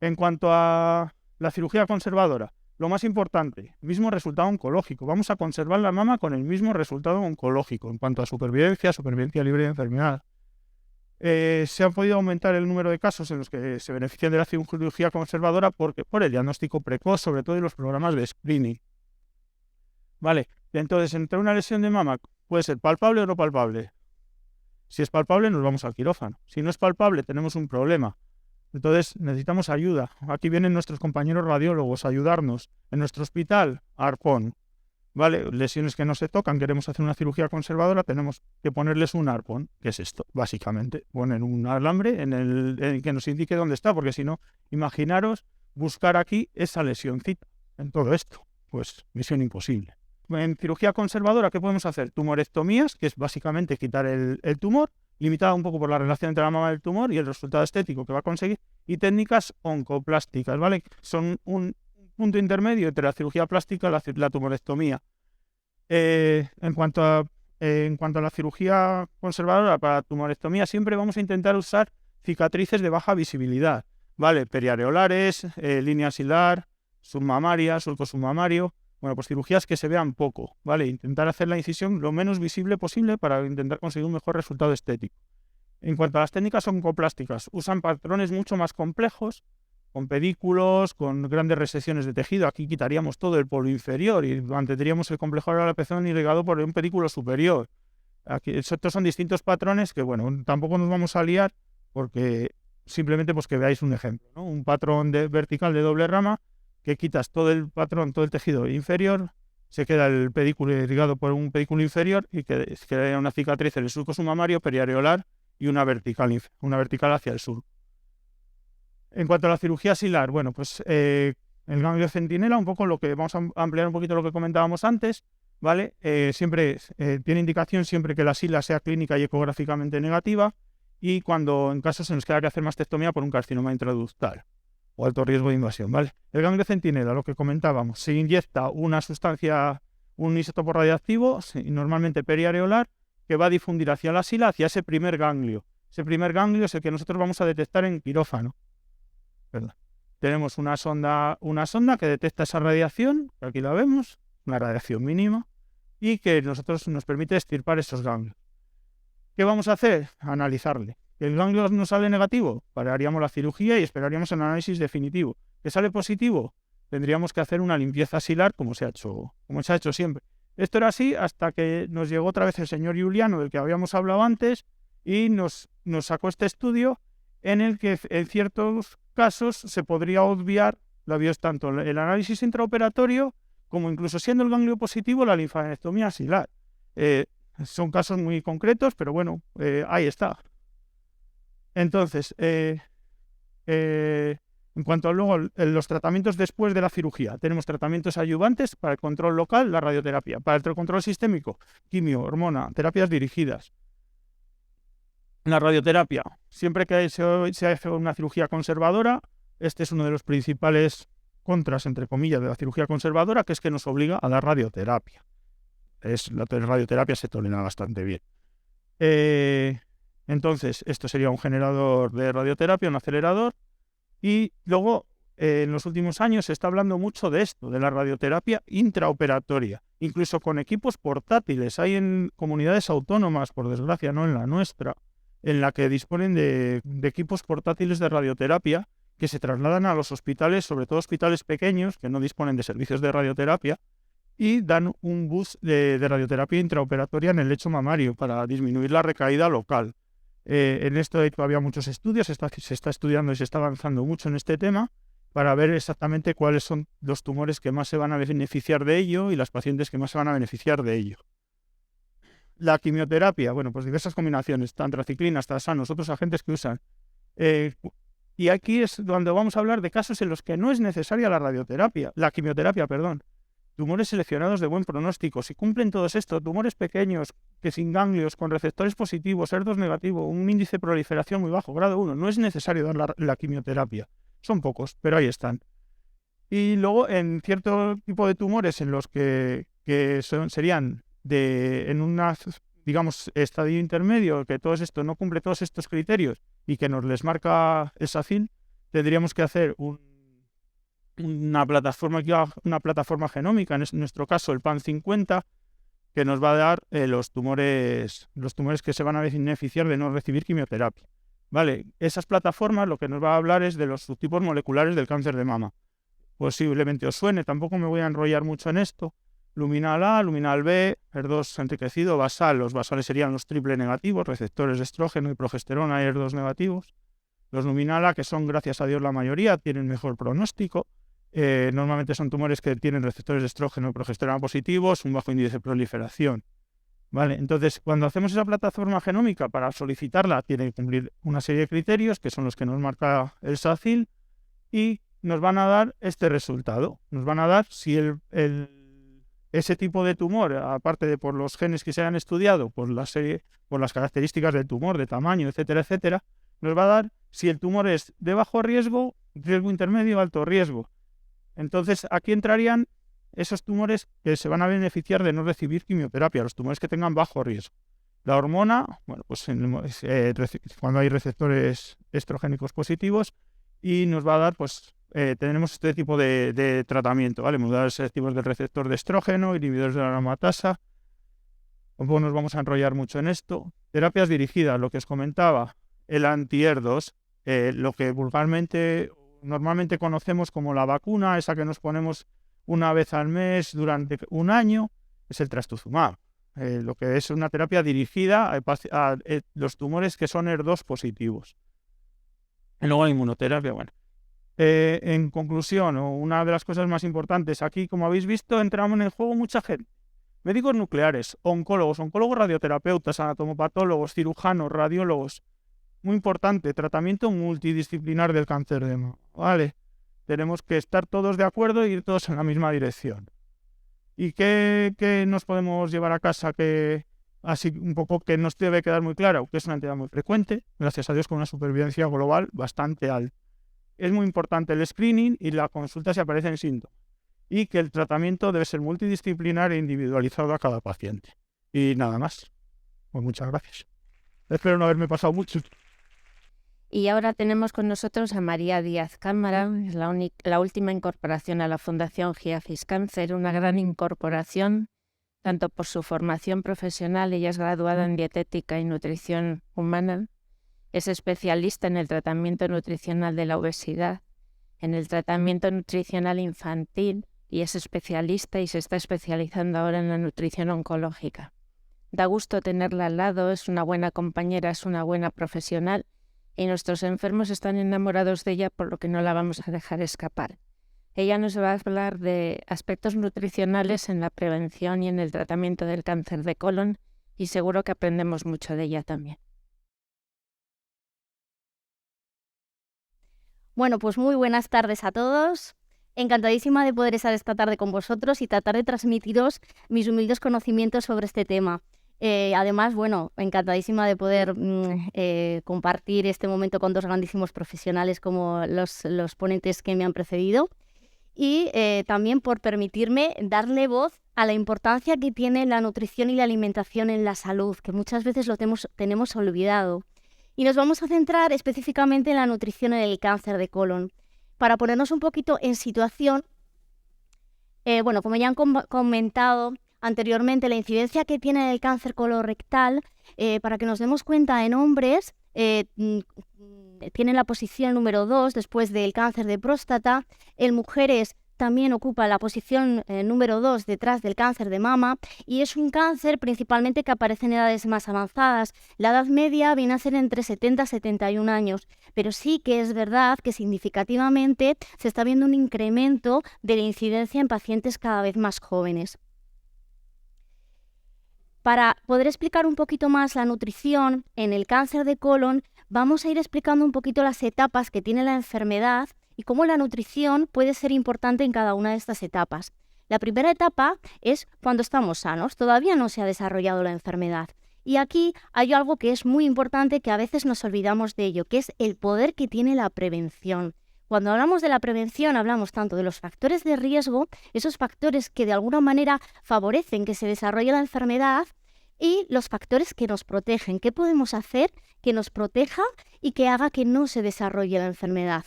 En cuanto a la cirugía conservadora, lo más importante, mismo resultado oncológico. Vamos a conservar la mama con el mismo resultado oncológico en cuanto a supervivencia libre de enfermedad. Se ha podido aumentar el número de casos en los que se benefician de la cirugía conservadora por el diagnóstico precoz, sobre todo en los programas de screening. Vale, entonces, entre una lesión de mama puede ser palpable o no palpable. Si es palpable, nos vamos al quirófano. Si no es palpable, tenemos un problema. Entonces, necesitamos ayuda. Aquí vienen nuestros compañeros radiólogos a ayudarnos. En nuestro hospital, arpón. ¿Vale? Lesiones que no se tocan, queremos hacer una cirugía conservadora, tenemos que ponerles un arpón, que es esto, básicamente. Poner un alambre en el que nos indique dónde está, porque si no, imaginaros buscar aquí esa lesioncita en todo esto. Pues misión imposible. En cirugía conservadora, ¿qué podemos hacer? Tumorectomías, que es básicamente quitar el tumor, limitada un poco por la relación entre la mama y el tumor y el resultado estético que va a conseguir, y técnicas oncoplásticas, ¿vale? Son un punto intermedio entre la cirugía plástica y la tumorectomía. En cuanto a la cirugía conservadora para tumorectomía, siempre vamos a intentar usar cicatrices de baja visibilidad, ¿vale? Periareolares, línea axilar, submamaria, surco submamario. Bueno, pues cirugías que se vean poco, ¿vale? Intentar hacer la incisión lo menos visible posible para intentar conseguir un mejor resultado estético. En cuanto a las técnicas oncoplásticas, usan patrones mucho más complejos, con pedículos, con grandes resecciones de tejido. Aquí quitaríamos todo el polo inferior y mantendríamos el complejo oral al pezón irrigado por un pedículo superior. Aquí, estos son distintos patrones que, bueno, tampoco nos vamos a liar porque simplemente pues que veáis un ejemplo, ¿no? Un patrón vertical de doble rama que quitas todo el patrón, todo el tejido inferior, se queda el pedículo irrigado por un pedículo inferior y queda una cicatriz en el surco submamario, periareolar y una vertical hacia el sur. En cuanto a la cirugía axilar, bueno, pues el ganglio centinela, un poco lo que vamos a ampliar un poquito lo que comentábamos antes, ¿vale? Siempre tiene indicación siempre que la axila sea clínica y ecográficamente negativa y cuando en casos en los que haya que hacer mastectomía por un carcinoma intraductal o alto riesgo de invasión, ¿vale? El ganglio centinela, lo que comentábamos, se inyecta una sustancia, un isótopo radioactivo, normalmente periareolar, que va a difundir hacia la axila, hacia ese primer ganglio. Ese primer ganglio es el que nosotros vamos a detectar en quirófano. Perdón. Tenemos una sonda que detecta esa radiación, que aquí la vemos, una radiación mínima, y que nos permite extirpar esos ganglios. ¿Qué vamos a hacer? Analizarle. ¿Que el ganglio no sale negativo? Pararíamos la cirugía y esperaríamos el análisis definitivo. ¿Que sale positivo? Tendríamos que hacer una limpieza axilar como se ha hecho siempre. Esto era así hasta que nos llegó otra vez el señor Giuliano, del que habíamos hablado antes, y nos sacó este estudio en el que en ciertos casos se podría obviar tanto el análisis intraoperatorio como incluso siendo el ganglio positivo la linfadenectomía axilar. Son casos muy concretos, pero bueno, ahí está. Entonces, en cuanto a luego los tratamientos después de la cirugía, tenemos tratamientos adyuvantes para el control local, la radioterapia, para el control sistémico, quimio, hormona, terapias dirigidas. La radioterapia, siempre que se hace una cirugía conservadora, este es uno de los principales contras, entre comillas, de la cirugía conservadora, que es que nos obliga a dar radioterapia. La radioterapia se tolera bastante bien. Entonces, esto sería un generador de radioterapia, un acelerador, y luego, en los últimos años se está hablando mucho de esto, de la radioterapia intraoperatoria, incluso con equipos portátiles. Hay en comunidades autónomas, por desgracia, no en la nuestra, en la que disponen de equipos portátiles de radioterapia que se trasladan a los hospitales, sobre todo hospitales pequeños que no disponen de servicios de radioterapia, y dan un bus de radioterapia intraoperatoria en el lecho mamario para disminuir la recaída local. En esto hay todavía muchos estudios, se está estudiando y se está avanzando mucho en este tema para ver exactamente cuáles son los tumores que más se van a beneficiar de ello y las pacientes que más se van a beneficiar de ello. La quimioterapia, bueno, pues diversas combinaciones, antraciclinas, tasanos, otros agentes que usan. Y aquí es donde vamos a hablar de casos en los que no es necesaria la quimioterapia, perdón. Tumores seleccionados de buen pronóstico. Si cumplen todos estos, tumores pequeños, que sin ganglios, con receptores positivos, ER2 negativo, un índice de proliferación muy bajo, grado 1, no es necesario dar la quimioterapia. Son pocos, pero ahí están. Y luego, en cierto tipo de tumores en los que serían en un estadio intermedio, que todo esto no cumple todos estos criterios y que nos les marca el SACIL, tendríamos que hacer una plataforma genómica, en nuestro caso el PAN50, que nos va a dar los tumores que se van a beneficiar de no recibir quimioterapia. Vale, esas plataformas lo que nos va a hablar es de los subtipos moleculares del cáncer de mama. Posiblemente os suene, tampoco me voy a enrollar mucho en esto. Luminal A, luminal B, HER2 enriquecido, basal. Los basales serían los triple negativos, receptores de estrógeno y progesterona y HER2 negativos. Los luminal A, que son, gracias a Dios, la mayoría, tienen mejor pronóstico. Normalmente son tumores que tienen receptores de estrógeno y progesterona positivos, un bajo índice de proliferación. Vale, entonces, cuando hacemos esa plataforma genómica, para solicitarla, tiene que cumplir una serie de criterios, que son los que nos marca el SACIL, y nos van a dar este resultado. Nos van a dar si ese tipo de tumor, aparte de por los genes que se hayan estudiado, por las características del tumor, de tamaño, etcétera, etcétera, nos va a dar si el tumor es de bajo riesgo, riesgo intermedio o alto riesgo. Entonces, aquí entrarían esos tumores que se van a beneficiar de no recibir quimioterapia, los tumores que tengan bajo riesgo. La hormona, bueno, pues cuando hay receptores estrogénicos positivos, y nos va a dar, pues, tenemos este tipo de tratamiento, ¿vale? Moduladores selectivos del receptor de estrógeno, inhibidores de la aromatasa. Tampoco nos vamos a enrollar mucho en esto. Terapias dirigidas, lo que os comentaba, el anti-HER2, lo que normalmente conocemos como la vacuna, esa que nos ponemos una vez al mes durante un año, es el trastuzumab. Lo que es una terapia dirigida a los tumores que son HER2 positivos. Y luego la inmunoterapia, bueno. En conclusión, una de las cosas más importantes aquí, como habéis visto, entramos en el juego mucha gente. Médicos nucleares, oncólogos, radioterapeutas, anatomopatólogos, cirujanos, radiólogos. Muy importante, tratamiento multidisciplinar del cáncer de mama, ¿vale? Tenemos que estar todos de acuerdo y ir todos en la misma dirección. ¿Y qué nos podemos llevar a casa así un poco que nos debe quedar muy claro? Que es una entidad muy frecuente, gracias a Dios, con una supervivencia global bastante alta. Es muy importante el screening y la consulta si aparecen síntomas. Y que el tratamiento debe ser multidisciplinar e individualizado a cada paciente. Y nada más. Pues muchas gracias. Espero no haberme pasado mucho. Y ahora tenemos con nosotros a María Díaz Cámara, la última incorporación a la Fundación Giafis Cáncer, una gran incorporación, tanto por su formación profesional. Ella es graduada en dietética y nutrición humana, es especialista en el tratamiento nutricional de la obesidad, en el tratamiento nutricional infantil, y es especialista y se está especializando ahora en la nutrición oncológica. Da gusto tenerla al lado, es una buena compañera, es una buena profesional, y nuestros enfermos están enamorados de ella, por lo que no la vamos a dejar escapar. Ella nos va a hablar de aspectos nutricionales en la prevención y en el tratamiento del cáncer de colon, y seguro que aprendemos mucho de ella también. Bueno, pues muy buenas tardes a todos. Encantadísima de poder estar esta tarde con vosotros y tratar de transmitiros mis humildes conocimientos sobre este tema. Además, bueno, encantadísima de poder compartir este momento con dos grandísimos profesionales como los ponentes que me han precedido, y también por permitirme darle voz a la importancia que tiene la nutrición y la alimentación en la salud, que muchas veces lo tenemos olvidado. Y nos vamos a centrar específicamente en la nutrición en el cáncer de colon. Para ponernos un poquito en situación, bueno, como ya han comentado anteriormente, la incidencia que tiene el cáncer colorectal, para que nos demos cuenta, en hombres tiene la posición número 2 después del cáncer de próstata. En mujeres también ocupa la posición número 2 detrás del cáncer de mama, y es un cáncer principalmente que aparece en edades más avanzadas. La edad media viene a ser entre 70 y 71 años, pero sí que es verdad que significativamente se está viendo un incremento de la incidencia en pacientes cada vez más jóvenes. Para poder explicar un poquito más la nutrición en el cáncer de colon, vamos a ir explicando un poquito las etapas que tiene la enfermedad y cómo la nutrición puede ser importante en cada una de estas etapas. La primera etapa es cuando estamos sanos, todavía no se ha desarrollado la enfermedad. Y aquí hay algo que es muy importante, que a veces nos olvidamos de ello, que es el poder que tiene la prevención. Cuando hablamos de la prevención, hablamos tanto de los factores de riesgo, esos factores que de alguna manera favorecen que se desarrolle la enfermedad, y los factores que nos protegen. ¿Qué podemos hacer que nos proteja y que haga que no se desarrolle la enfermedad?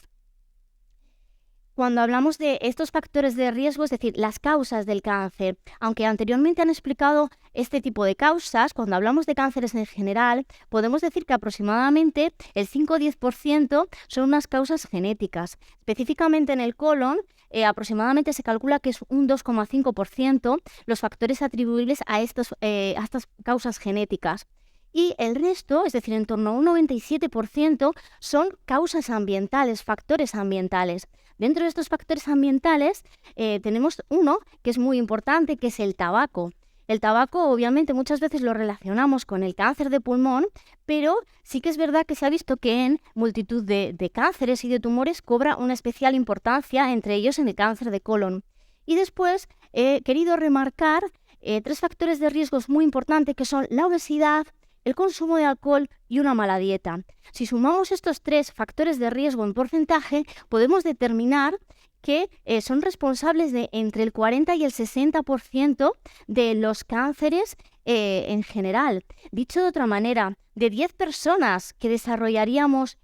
Cuando hablamos de estos factores de riesgo, es decir, las causas del cáncer, aunque anteriormente han explicado este tipo de causas, cuando hablamos de cánceres en general, podemos decir que aproximadamente el 5 o 10% son unas causas genéticas. Específicamente en el colon, aproximadamente se calcula que es un 2,5% los factores atribuibles a estas causas genéticas. Y el resto, es decir, en torno a un 97%, son causas ambientales, factores ambientales. Dentro de estos factores ambientales tenemos uno que es muy importante, que es el tabaco. El tabaco, obviamente, muchas veces lo relacionamos con el cáncer de pulmón, pero sí que es verdad que se ha visto que en multitud de cánceres y de tumores cobra una especial importancia, entre ellos en el cáncer de colon. Y después he querido remarcar 3 factores de riesgos muy importantes, que son la obesidad, el consumo de alcohol y una mala dieta. Si sumamos estos 3 factores de riesgo en porcentaje, podemos determinar que son responsables de entre el 40 y el 60% de los cánceres en general. Dicho de otra manera, de 10 personas que desarrollaríamos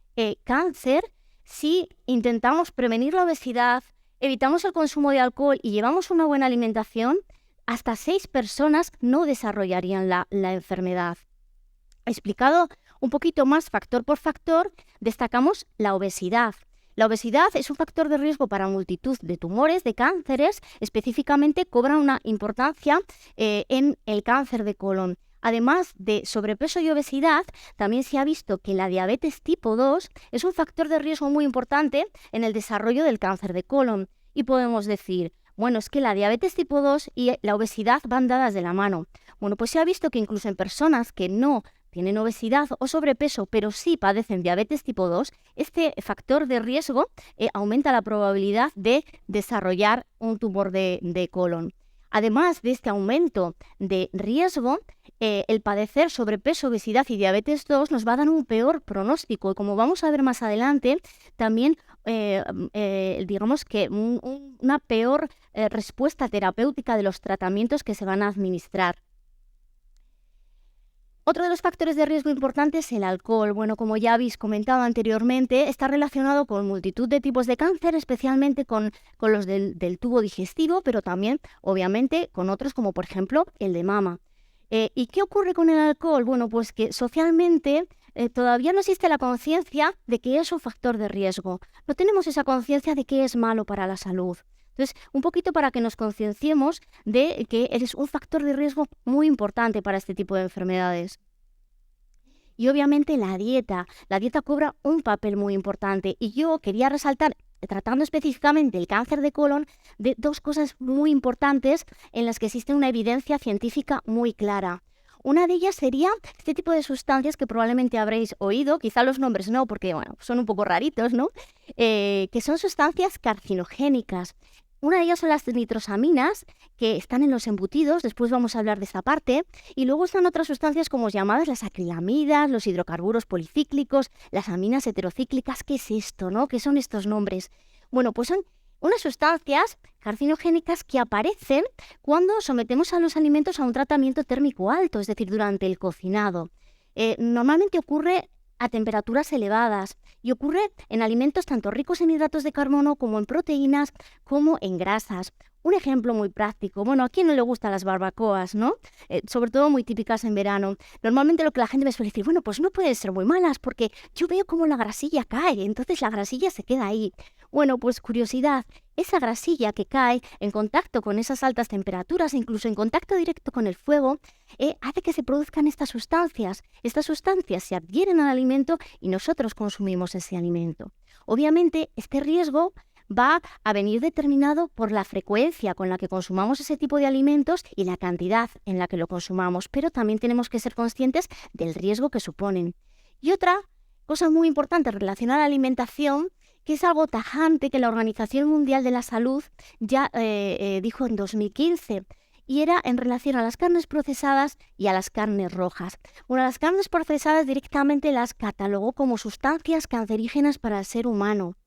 cáncer, si intentamos prevenir la obesidad, evitamos el consumo de alcohol y llevamos una buena alimentación, hasta 6 personas no desarrollarían la enfermedad. Explicado un poquito más factor por factor, destacamos la obesidad. La obesidad es un factor de riesgo para multitud de tumores, de cánceres, específicamente cobra una importancia en el cáncer de colon. Además de sobrepeso y obesidad, también se ha visto que la diabetes tipo 2 es un factor de riesgo muy importante en el desarrollo del cáncer de colon. Y podemos decir, bueno, es que la diabetes tipo 2 y la obesidad van dadas de la mano. Bueno, pues se ha visto que incluso en personas que no tienen obesidad o sobrepeso, pero sí padecen diabetes tipo 2, este factor de riesgo aumenta la probabilidad de desarrollar un tumor de colon. Además de este aumento de riesgo, el padecer sobrepeso, obesidad y diabetes 2 nos va a dar un peor pronóstico. Y como vamos a ver más adelante, también digamos que una peor respuesta terapéutica de los tratamientos que se van a administrar. Otro de los factores de riesgo importantes es el alcohol. Bueno, como ya habéis comentado anteriormente, está relacionado con multitud de tipos de cáncer, especialmente con los del tubo digestivo, pero también, obviamente, con otros como, por ejemplo, el de mama. ¿Y qué ocurre con el alcohol? Bueno, pues que socialmente todavía no existe la conciencia de que es un factor de riesgo. No tenemos esa conciencia de que es malo para la salud. Entonces, un poquito para que nos concienciemos de que es un factor de riesgo muy importante para este tipo de enfermedades. Y obviamente la dieta cobra un papel muy importante. Y yo quería resaltar, tratando específicamente el cáncer de colon, de 2 cosas muy importantes en las que existe una evidencia científica muy clara. Una de ellas sería este tipo de sustancias que probablemente habréis oído, quizá los nombres no, porque bueno, son un poco raritos, ¿no? Que son sustancias carcinogénicas. Una de ellas son las nitrosaminas, que están en los embutidos, después vamos a hablar de esta parte, y luego están otras sustancias como llamadas las acrilamidas, los hidrocarburos policíclicos, las aminas heterocíclicas. ¿Qué es esto, no? ¿Qué son estos nombres? Bueno, pues son unas sustancias carcinogénicas que aparecen cuando sometemos a los alimentos a un tratamiento térmico alto, es decir, durante el cocinado. Normalmente ocurre a temperaturas elevadas y ocurre en alimentos tanto ricos en hidratos de carbono como en proteínas como en grasas. Un ejemplo muy práctico, bueno, ¿a quién no le gustan las barbacoas, no? Sobre todo muy típicas en verano. Normalmente lo que la gente me suele decir, bueno, pues no pueden ser muy malas porque yo veo cómo la grasilla cae, entonces la grasilla se queda ahí. Bueno, pues curiosidad, esa grasilla que cae en contacto con esas altas temperaturas, incluso en contacto directo con el fuego, hace que se produzcan estas sustancias. Estas sustancias se adhieren al alimento y nosotros consumimos ese alimento. Obviamente, este riesgo va a venir determinado por la frecuencia con la que consumamos ese tipo de alimentos y la cantidad en la que lo consumamos, pero también tenemos que ser conscientes del riesgo que suponen. Y otra cosa muy importante relacionada a la alimentación, que es algo tajante que la Organización Mundial de la Salud ya dijo en 2015, y era en relación a las carnes procesadas y a las carnes rojas. Bueno, las carnes procesadas directamente las catalogó como sustancias cancerígenas para el ser humano.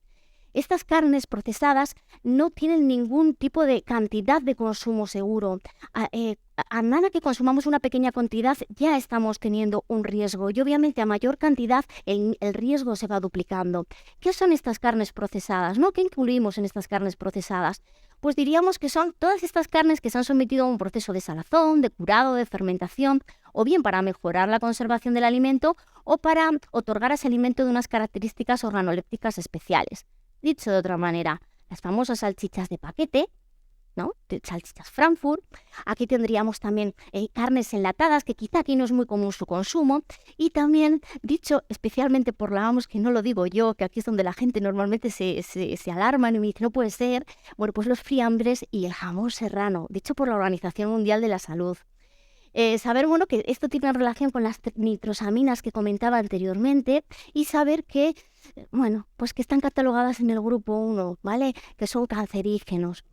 Estas carnes procesadas no tienen ningún tipo de cantidad de consumo seguro. A nada que consumamos una pequeña cantidad ya estamos teniendo un riesgo y obviamente a mayor cantidad el riesgo se va duplicando. ¿Qué son estas carnes procesadas, ¿no? ¿Qué incluimos en estas carnes procesadas? Pues diríamos que son todas estas carnes que se han sometido a un proceso de salazón, de curado, de fermentación, o bien para mejorar la conservación del alimento o para otorgar a ese alimento de unas características organolépticas especiales. Dicho de otra manera, las famosas salchichas de paquete, ¿no? Salchichas Frankfurt. Aquí tendríamos también carnes enlatadas, que quizá aquí no es muy común su consumo. Y también, dicho especialmente por la OMS, que no lo digo yo, que aquí es donde la gente normalmente se alarma y me dice, no puede ser, bueno, pues los fiambres y el jamón serrano, dicho por la Organización Mundial de la Salud. Saber, bueno, que esto tiene una relación con las nitrosaminas que comentaba anteriormente y saber que, bueno, pues que están catalogadas en el grupo 1, ¿vale? Que son cancerígenos.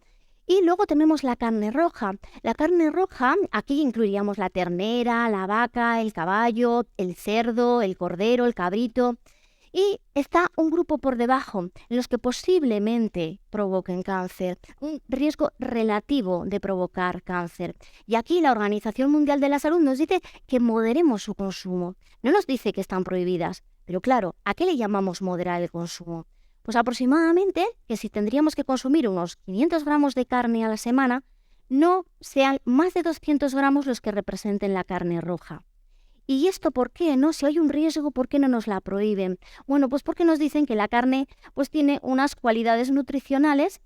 Y luego tenemos la carne roja. La carne roja, aquí incluiríamos la ternera, la vaca, el caballo, el cerdo, el cordero, el cabrito. Y está un grupo por debajo, en los que posiblemente provoquen cáncer, un riesgo relativo de provocar cáncer. Y aquí la Organización Mundial de la Salud nos dice que moderemos su consumo. No nos dice que están prohibidas, pero claro, ¿a qué le llamamos moderar el consumo? Pues aproximadamente que si tendríamos que consumir unos 500 gramos de carne a la semana, no sean más de 200 gramos los que representen la carne roja. ¿Y esto por qué? ¿No? Si hay un riesgo, ¿por qué no nos la prohíben? Bueno, pues porque nos dicen que la carne pues tiene unas cualidades nutricionales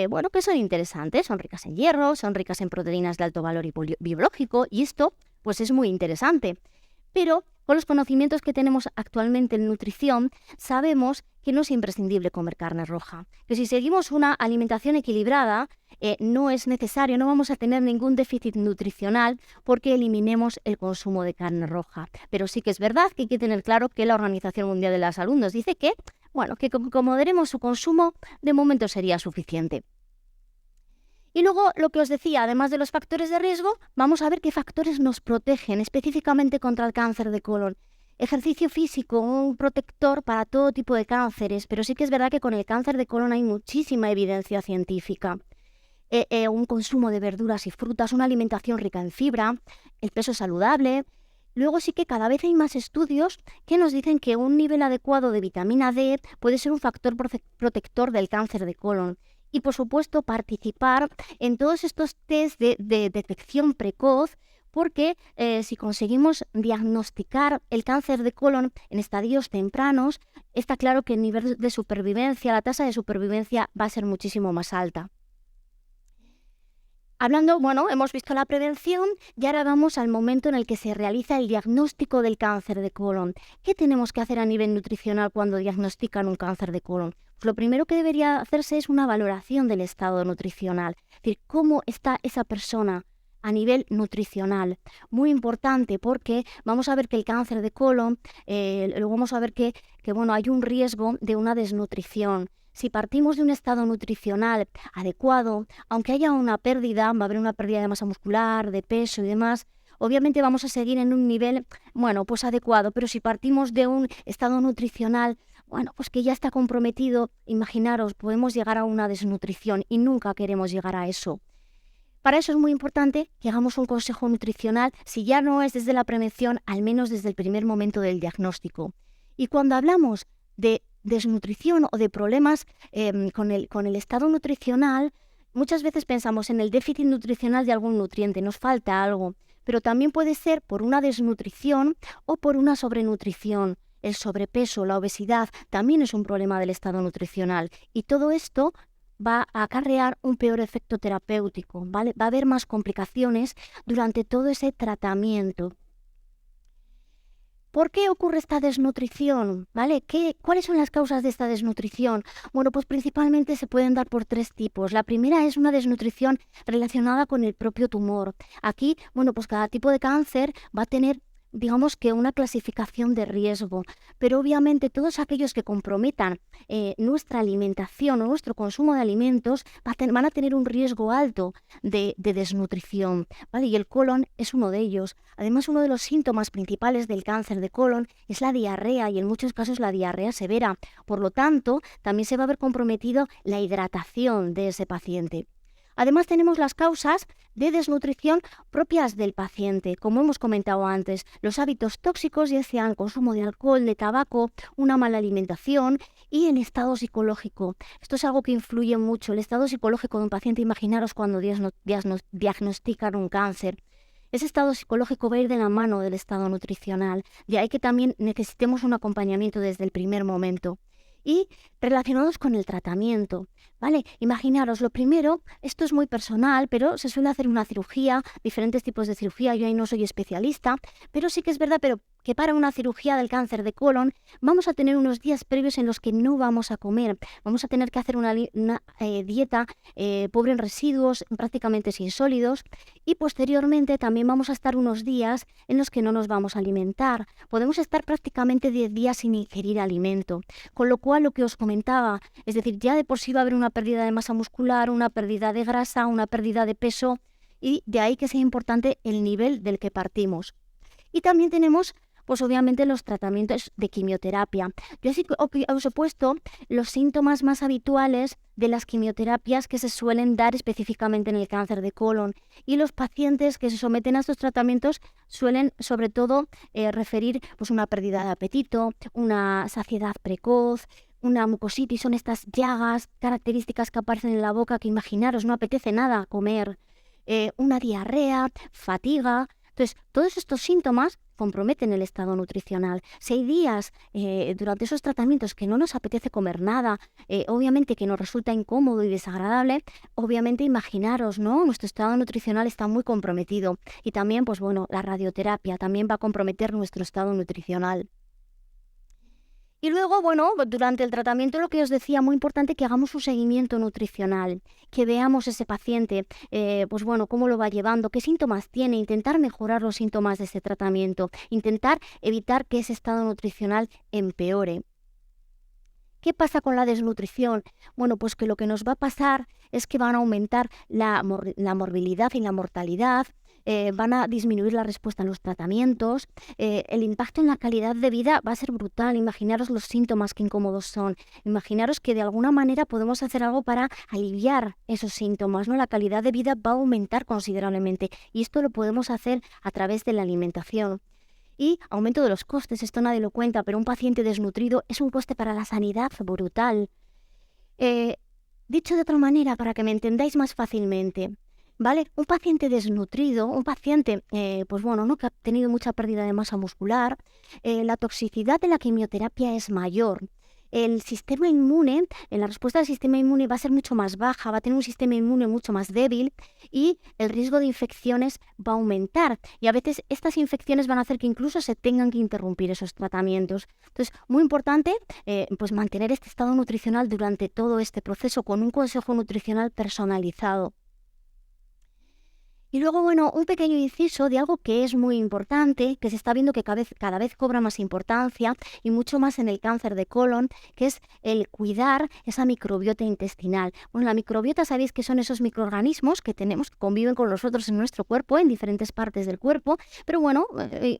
bueno, que son interesantes, son ricas en hierro, son ricas en proteínas de alto valor biológico y esto pues es muy interesante. Pero con los conocimientos que tenemos actualmente en nutrición, sabemos que no es imprescindible comer carne roja, que si seguimos una alimentación equilibrada, no es necesario, no vamos a tener ningún déficit nutricional porque eliminemos el consumo de carne roja. Pero sí que es verdad que hay que tener claro que la Organización Mundial de la Salud nos dice que, bueno, que como moderemos su consumo, de momento sería suficiente. Y luego, lo que os decía, además de los factores de riesgo, vamos a ver qué factores nos protegen específicamente contra el cáncer de colon. Ejercicio físico, un protector para todo tipo de cánceres, pero sí que es verdad que con el cáncer de colon hay muchísima evidencia científica. Un consumo de verduras y frutas, una alimentación rica en fibra, el peso saludable. Luego sí que cada vez hay más estudios que nos dicen que un nivel adecuado de vitamina D puede ser un factor protector del cáncer de colon. Y, por supuesto, participar en todos estos test de detección precoz, porque si conseguimos diagnosticar el cáncer de colon en estadios tempranos, está claro que el nivel de supervivencia, la tasa de supervivencia va a ser muchísimo más alta. Hablando, bueno, hemos visto la prevención y ahora vamos al momento en el que se realiza el diagnóstico del cáncer de colon. ¿Qué tenemos que hacer a nivel nutricional cuando diagnostican un cáncer de colon? Pues lo primero que debería hacerse es una valoración del estado nutricional, es decir, cómo está esa persona a nivel nutricional. Muy importante porque vamos a ver que el cáncer de colon, luego vamos a ver que bueno, hay un riesgo de una desnutrición. Si partimos de un estado nutricional adecuado, aunque haya una pérdida, va a haber una pérdida de masa muscular, de peso y demás, obviamente vamos a seguir en un nivel, bueno, pues adecuado, pero si partimos de un estado nutricional, bueno, pues que ya está comprometido, imaginaros, podemos llegar a una desnutrición y nunca queremos llegar a eso. Para eso es muy importante que hagamos un consejo nutricional, si ya no es desde la prevención, al menos desde el primer momento del diagnóstico. Y cuando hablamos de desnutrición o de problemas con el estado nutricional, muchas veces pensamos en el déficit nutricional de algún nutriente, nos falta algo, pero también puede ser por una desnutrición o por una sobrenutrición. El sobrepeso, la obesidad, también es un problema del estado nutricional y todo esto va a acarrear un peor efecto terapéutico, ¿vale? Va a haber más complicaciones durante todo ese tratamiento. ¿Por qué ocurre esta desnutrición? ¿Vale? ¿Cuáles son las causas de esta desnutrición? Bueno, pues principalmente se pueden dar por 3 tipos. La primera es una desnutrición relacionada con el propio tumor. Aquí, bueno, pues cada tipo de cáncer va a tener digamos que una clasificación de riesgo, pero obviamente todos aquellos que comprometan nuestra alimentación o nuestro consumo de alimentos van a tener un riesgo alto de desnutrición, ¿vale? Y el colon es uno de ellos. Además, uno de los síntomas principales del cáncer de colon es la diarrea y en muchos casos la diarrea severa. Por lo tanto, también se va a ver comprometido la hidratación de ese paciente. Además, tenemos las causas de desnutrición propias del paciente, como hemos comentado antes, los hábitos tóxicos, ya sean consumo de alcohol, de tabaco, una mala alimentación y el estado psicológico. Esto es algo que influye mucho, el estado psicológico de un paciente. Imaginaros cuando diagnostican un cáncer. Ese estado psicológico va a ir de la mano del estado nutricional, de ahí que también necesitemos un acompañamiento desde el primer momento. Y relacionados con el tratamiento, ¿vale? Imaginaros, lo primero, esto es muy personal, pero se suele hacer una cirugía, diferentes tipos de cirugía, yo ahí no soy especialista, pero sí que es verdad que para una cirugía del cáncer de colon vamos a tener unos días previos en los que no vamos a comer, vamos a tener que hacer una dieta pobre en residuos, prácticamente sin sólidos, y posteriormente también vamos a estar unos días en los que no nos vamos a alimentar, podemos estar prácticamente 10 días sin ingerir alimento, con lo cual lo que os comentaba, es decir, ya de por sí va a haber una pérdida de masa muscular, una pérdida de grasa, una pérdida de peso, y de ahí que sea importante el nivel del que partimos. Y también tenemos, pues obviamente, los tratamientos de quimioterapia. Yo sí os he puesto los síntomas más habituales de las quimioterapias que se suelen dar específicamente en el cáncer de colon. Y los pacientes que se someten a estos tratamientos suelen, sobre todo, referir pues, una pérdida de apetito, una saciedad precoz, una mucositis, son estas llagas características que aparecen en la boca que imaginaros, no apetece nada comer, una diarrea, fatiga. Entonces, todos estos síntomas comprometen el estado nutricional. Si hay días durante esos tratamientos que no nos apetece comer nada, obviamente que nos resulta incómodo y desagradable, obviamente imaginaros, ¿no? Nuestro estado nutricional está muy comprometido. Y también, pues bueno, la radioterapia también va a comprometer nuestro estado nutricional. Y luego, bueno, durante el tratamiento, lo que os decía, muy importante que hagamos un seguimiento nutricional, que veamos ese paciente, pues bueno, cómo lo va llevando, qué síntomas tiene, intentar mejorar los síntomas de ese tratamiento, intentar evitar que ese estado nutricional empeore. ¿Qué pasa con la desnutrición? Bueno, pues que lo que nos va a pasar es que van a aumentar la morbilidad y la mortalidad, van a disminuir la respuesta a los tratamientos, el impacto en la calidad de vida va a ser brutal. Imaginaros los síntomas que incómodos son, imaginaros que de alguna manera podemos hacer algo para aliviar esos síntomas, ¿no? La calidad de vida va a aumentar considerablemente y esto lo podemos hacer a través de la alimentación. Y aumento de los costes, esto nadie lo cuenta, pero un paciente desnutrido es un coste para la sanidad brutal. Dicho de otra manera, para que me entendáis más fácilmente, ¿vale? Un paciente desnutrido, un paciente, pues bueno, ¿no? Que ha tenido mucha pérdida de masa muscular, la toxicidad de la quimioterapia es mayor. El sistema inmune, la respuesta del sistema inmune va a ser mucho más baja, va a tener un sistema inmune mucho más débil y el riesgo de infecciones va a aumentar. Y a veces estas infecciones van a hacer que incluso se tengan que interrumpir esos tratamientos. Entonces, muy importante pues mantener este estado nutricional durante todo este proceso con un consejo nutricional personalizado. Y luego, bueno, un pequeño inciso de algo que es muy importante, que se está viendo que cada vez cobra más importancia y mucho más en el cáncer de colon, que es el cuidar esa microbiota intestinal. Bueno, la microbiota sabéis que son esos microorganismos que tenemos, que conviven con nosotros en nuestro cuerpo, en diferentes partes del cuerpo, pero bueno,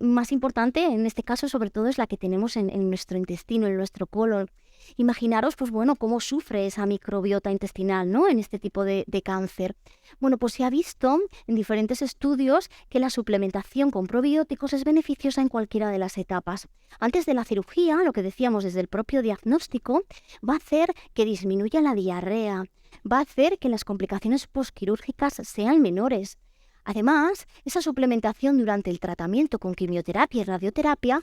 más importante en este caso sobre todo es la que tenemos en nuestro intestino, en nuestro colon. Imaginaros, pues bueno, cómo sufre esa microbiota intestinal, ¿no? En este tipo de cáncer. Bueno, pues se ha visto en diferentes estudios que la suplementación con probióticos es beneficiosa en cualquiera de las etapas. Antes de la cirugía, lo que decíamos desde el propio diagnóstico, va a hacer que disminuya la diarrea, va a hacer que las complicaciones postquirúrgicas sean menores. Además, esa suplementación durante el tratamiento con quimioterapia y radioterapia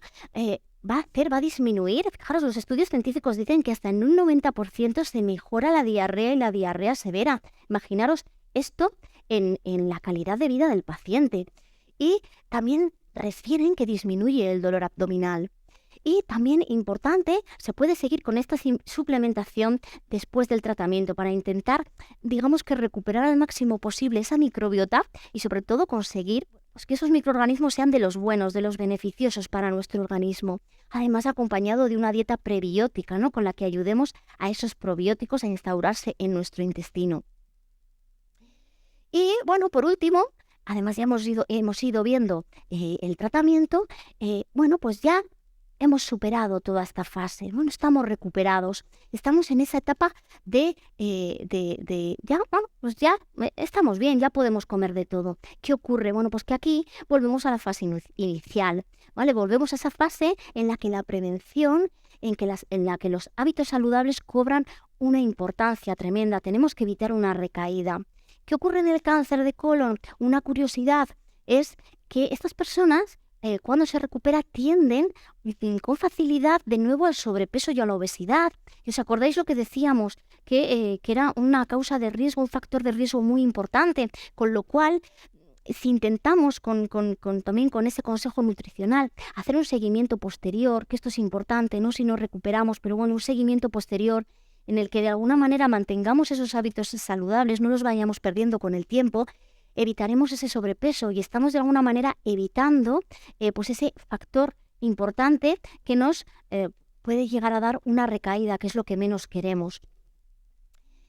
va a disminuir. Fijaros, los estudios científicos dicen que hasta en un 90% se mejora la diarrea y la diarrea severa. Imaginaros esto en la calidad de vida del paciente. Y también refieren que disminuye el dolor abdominal. Y también importante, se puede seguir con esta suplementación después del tratamiento para intentar, digamos que recuperar al máximo posible esa microbiota y sobre todo conseguir pues que esos microorganismos sean de los buenos, de los beneficiosos para nuestro organismo. Además, acompañado de una dieta prebiótica, ¿no? Con la que ayudemos a esos probióticos a instaurarse en nuestro intestino. Y bueno, por último, además ya hemos ido viendo el tratamiento, pues ya hemos superado toda esta fase, bueno, estamos recuperados, estamos en esa etapa pues ya estamos bien, ya podemos comer de todo. ¿Qué ocurre? Bueno, pues que aquí volvemos a la fase inicial, ¿vale? Volvemos a esa fase en la que la prevención, en la que los hábitos saludables cobran una importancia tremenda, tenemos que evitar una recaída. ¿Qué ocurre en el cáncer de colon? Una curiosidad es que estas personas, cuando se recupera, tienden con facilidad de nuevo al sobrepeso y a la obesidad. ¿Y os acordáis lo que decíamos? Que era una causa de riesgo, un factor de riesgo muy importante, con lo cual, si intentamos también con ese consejo nutricional hacer un seguimiento posterior, que esto es importante, no si nos recuperamos, pero bueno, un seguimiento posterior en el que de alguna manera mantengamos esos hábitos saludables, no los vayamos perdiendo con el tiempo, evitaremos ese sobrepeso y estamos de alguna manera evitando pues ese factor importante que nos puede llegar a dar una recaída, que es lo que menos queremos.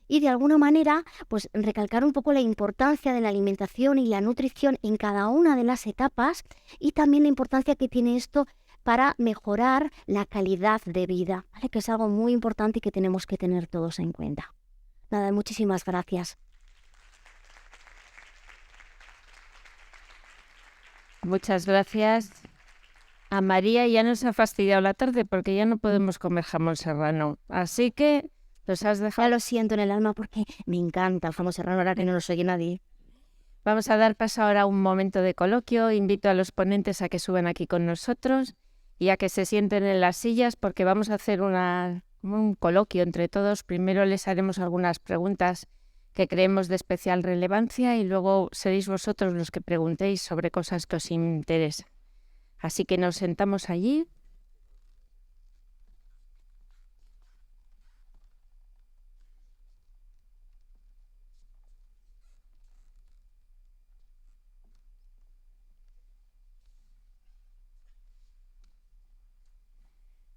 Y de alguna manera, pues recalcar un poco la importancia de la alimentación y la nutrición en cada una de las etapas y también la importancia que tiene esto para mejorar la calidad de vida, ¿vale? Que es algo muy importante y que tenemos que tener todos en cuenta. Nada, muchísimas gracias. Muchas gracias. A María ya nos ha fastidiado la tarde porque ya no podemos comer jamón serrano. Así que los has dejado. Ya lo siento en el alma porque me encanta el jamón serrano, ahora que no nos oye nadie. Vamos a dar paso ahora a un momento de coloquio. Invito a los ponentes a que suban aquí con nosotros y a que se sienten en las sillas porque vamos a hacer un coloquio entre todos. Primero les haremos algunas preguntas que creemos de especial relevancia y luego seréis vosotros los que preguntéis sobre cosas que os interesan. Así que nos sentamos allí.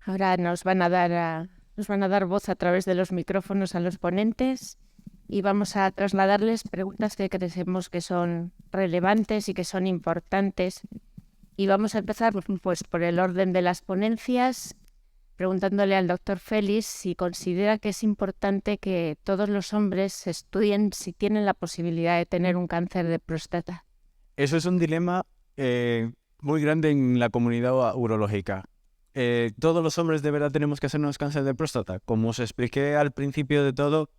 Ahora nos van a dar voz a través de los micrófonos a los ponentes y vamos a trasladarles preguntas que creemos que son relevantes y que son importantes. Y vamos a empezar pues, por el orden de las ponencias, preguntándole al doctor Félix si considera que es importante que todos los hombres estudien si tienen la posibilidad de tener un cáncer de próstata. Eso es un dilema muy grande en la comunidad urológica. ¿Todos los hombres de verdad tenemos que hacernos cáncer de próstata? Como os expliqué al principio de todo,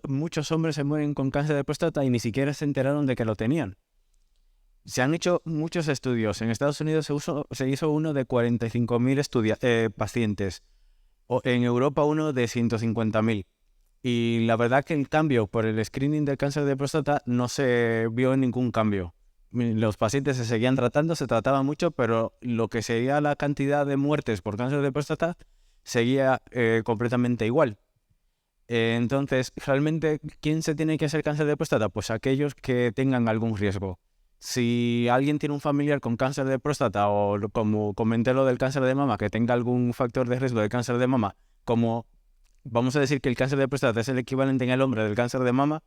muchos hombres se mueren con cáncer de próstata y ni siquiera se enteraron de que lo tenían. Se han hecho muchos estudios. En Estados Unidos se hizo uno de 45.000 pacientes. En Europa uno de 150.000. Y la verdad que el cambio por el screening del cáncer de próstata no se vio ningún cambio. Los pacientes se seguían tratando, se trataba mucho, pero lo que sería la cantidad de muertes por cáncer de próstata seguía completamente igual. Entonces, realmente, ¿quién se tiene que hacer cáncer de próstata? Pues aquellos que tengan algún riesgo. Si alguien tiene un familiar con cáncer de próstata o como comenté lo del cáncer de mama, que tenga algún factor de riesgo de cáncer de mama, como vamos a decir que el cáncer de próstata es el equivalente en el hombre del cáncer de mama,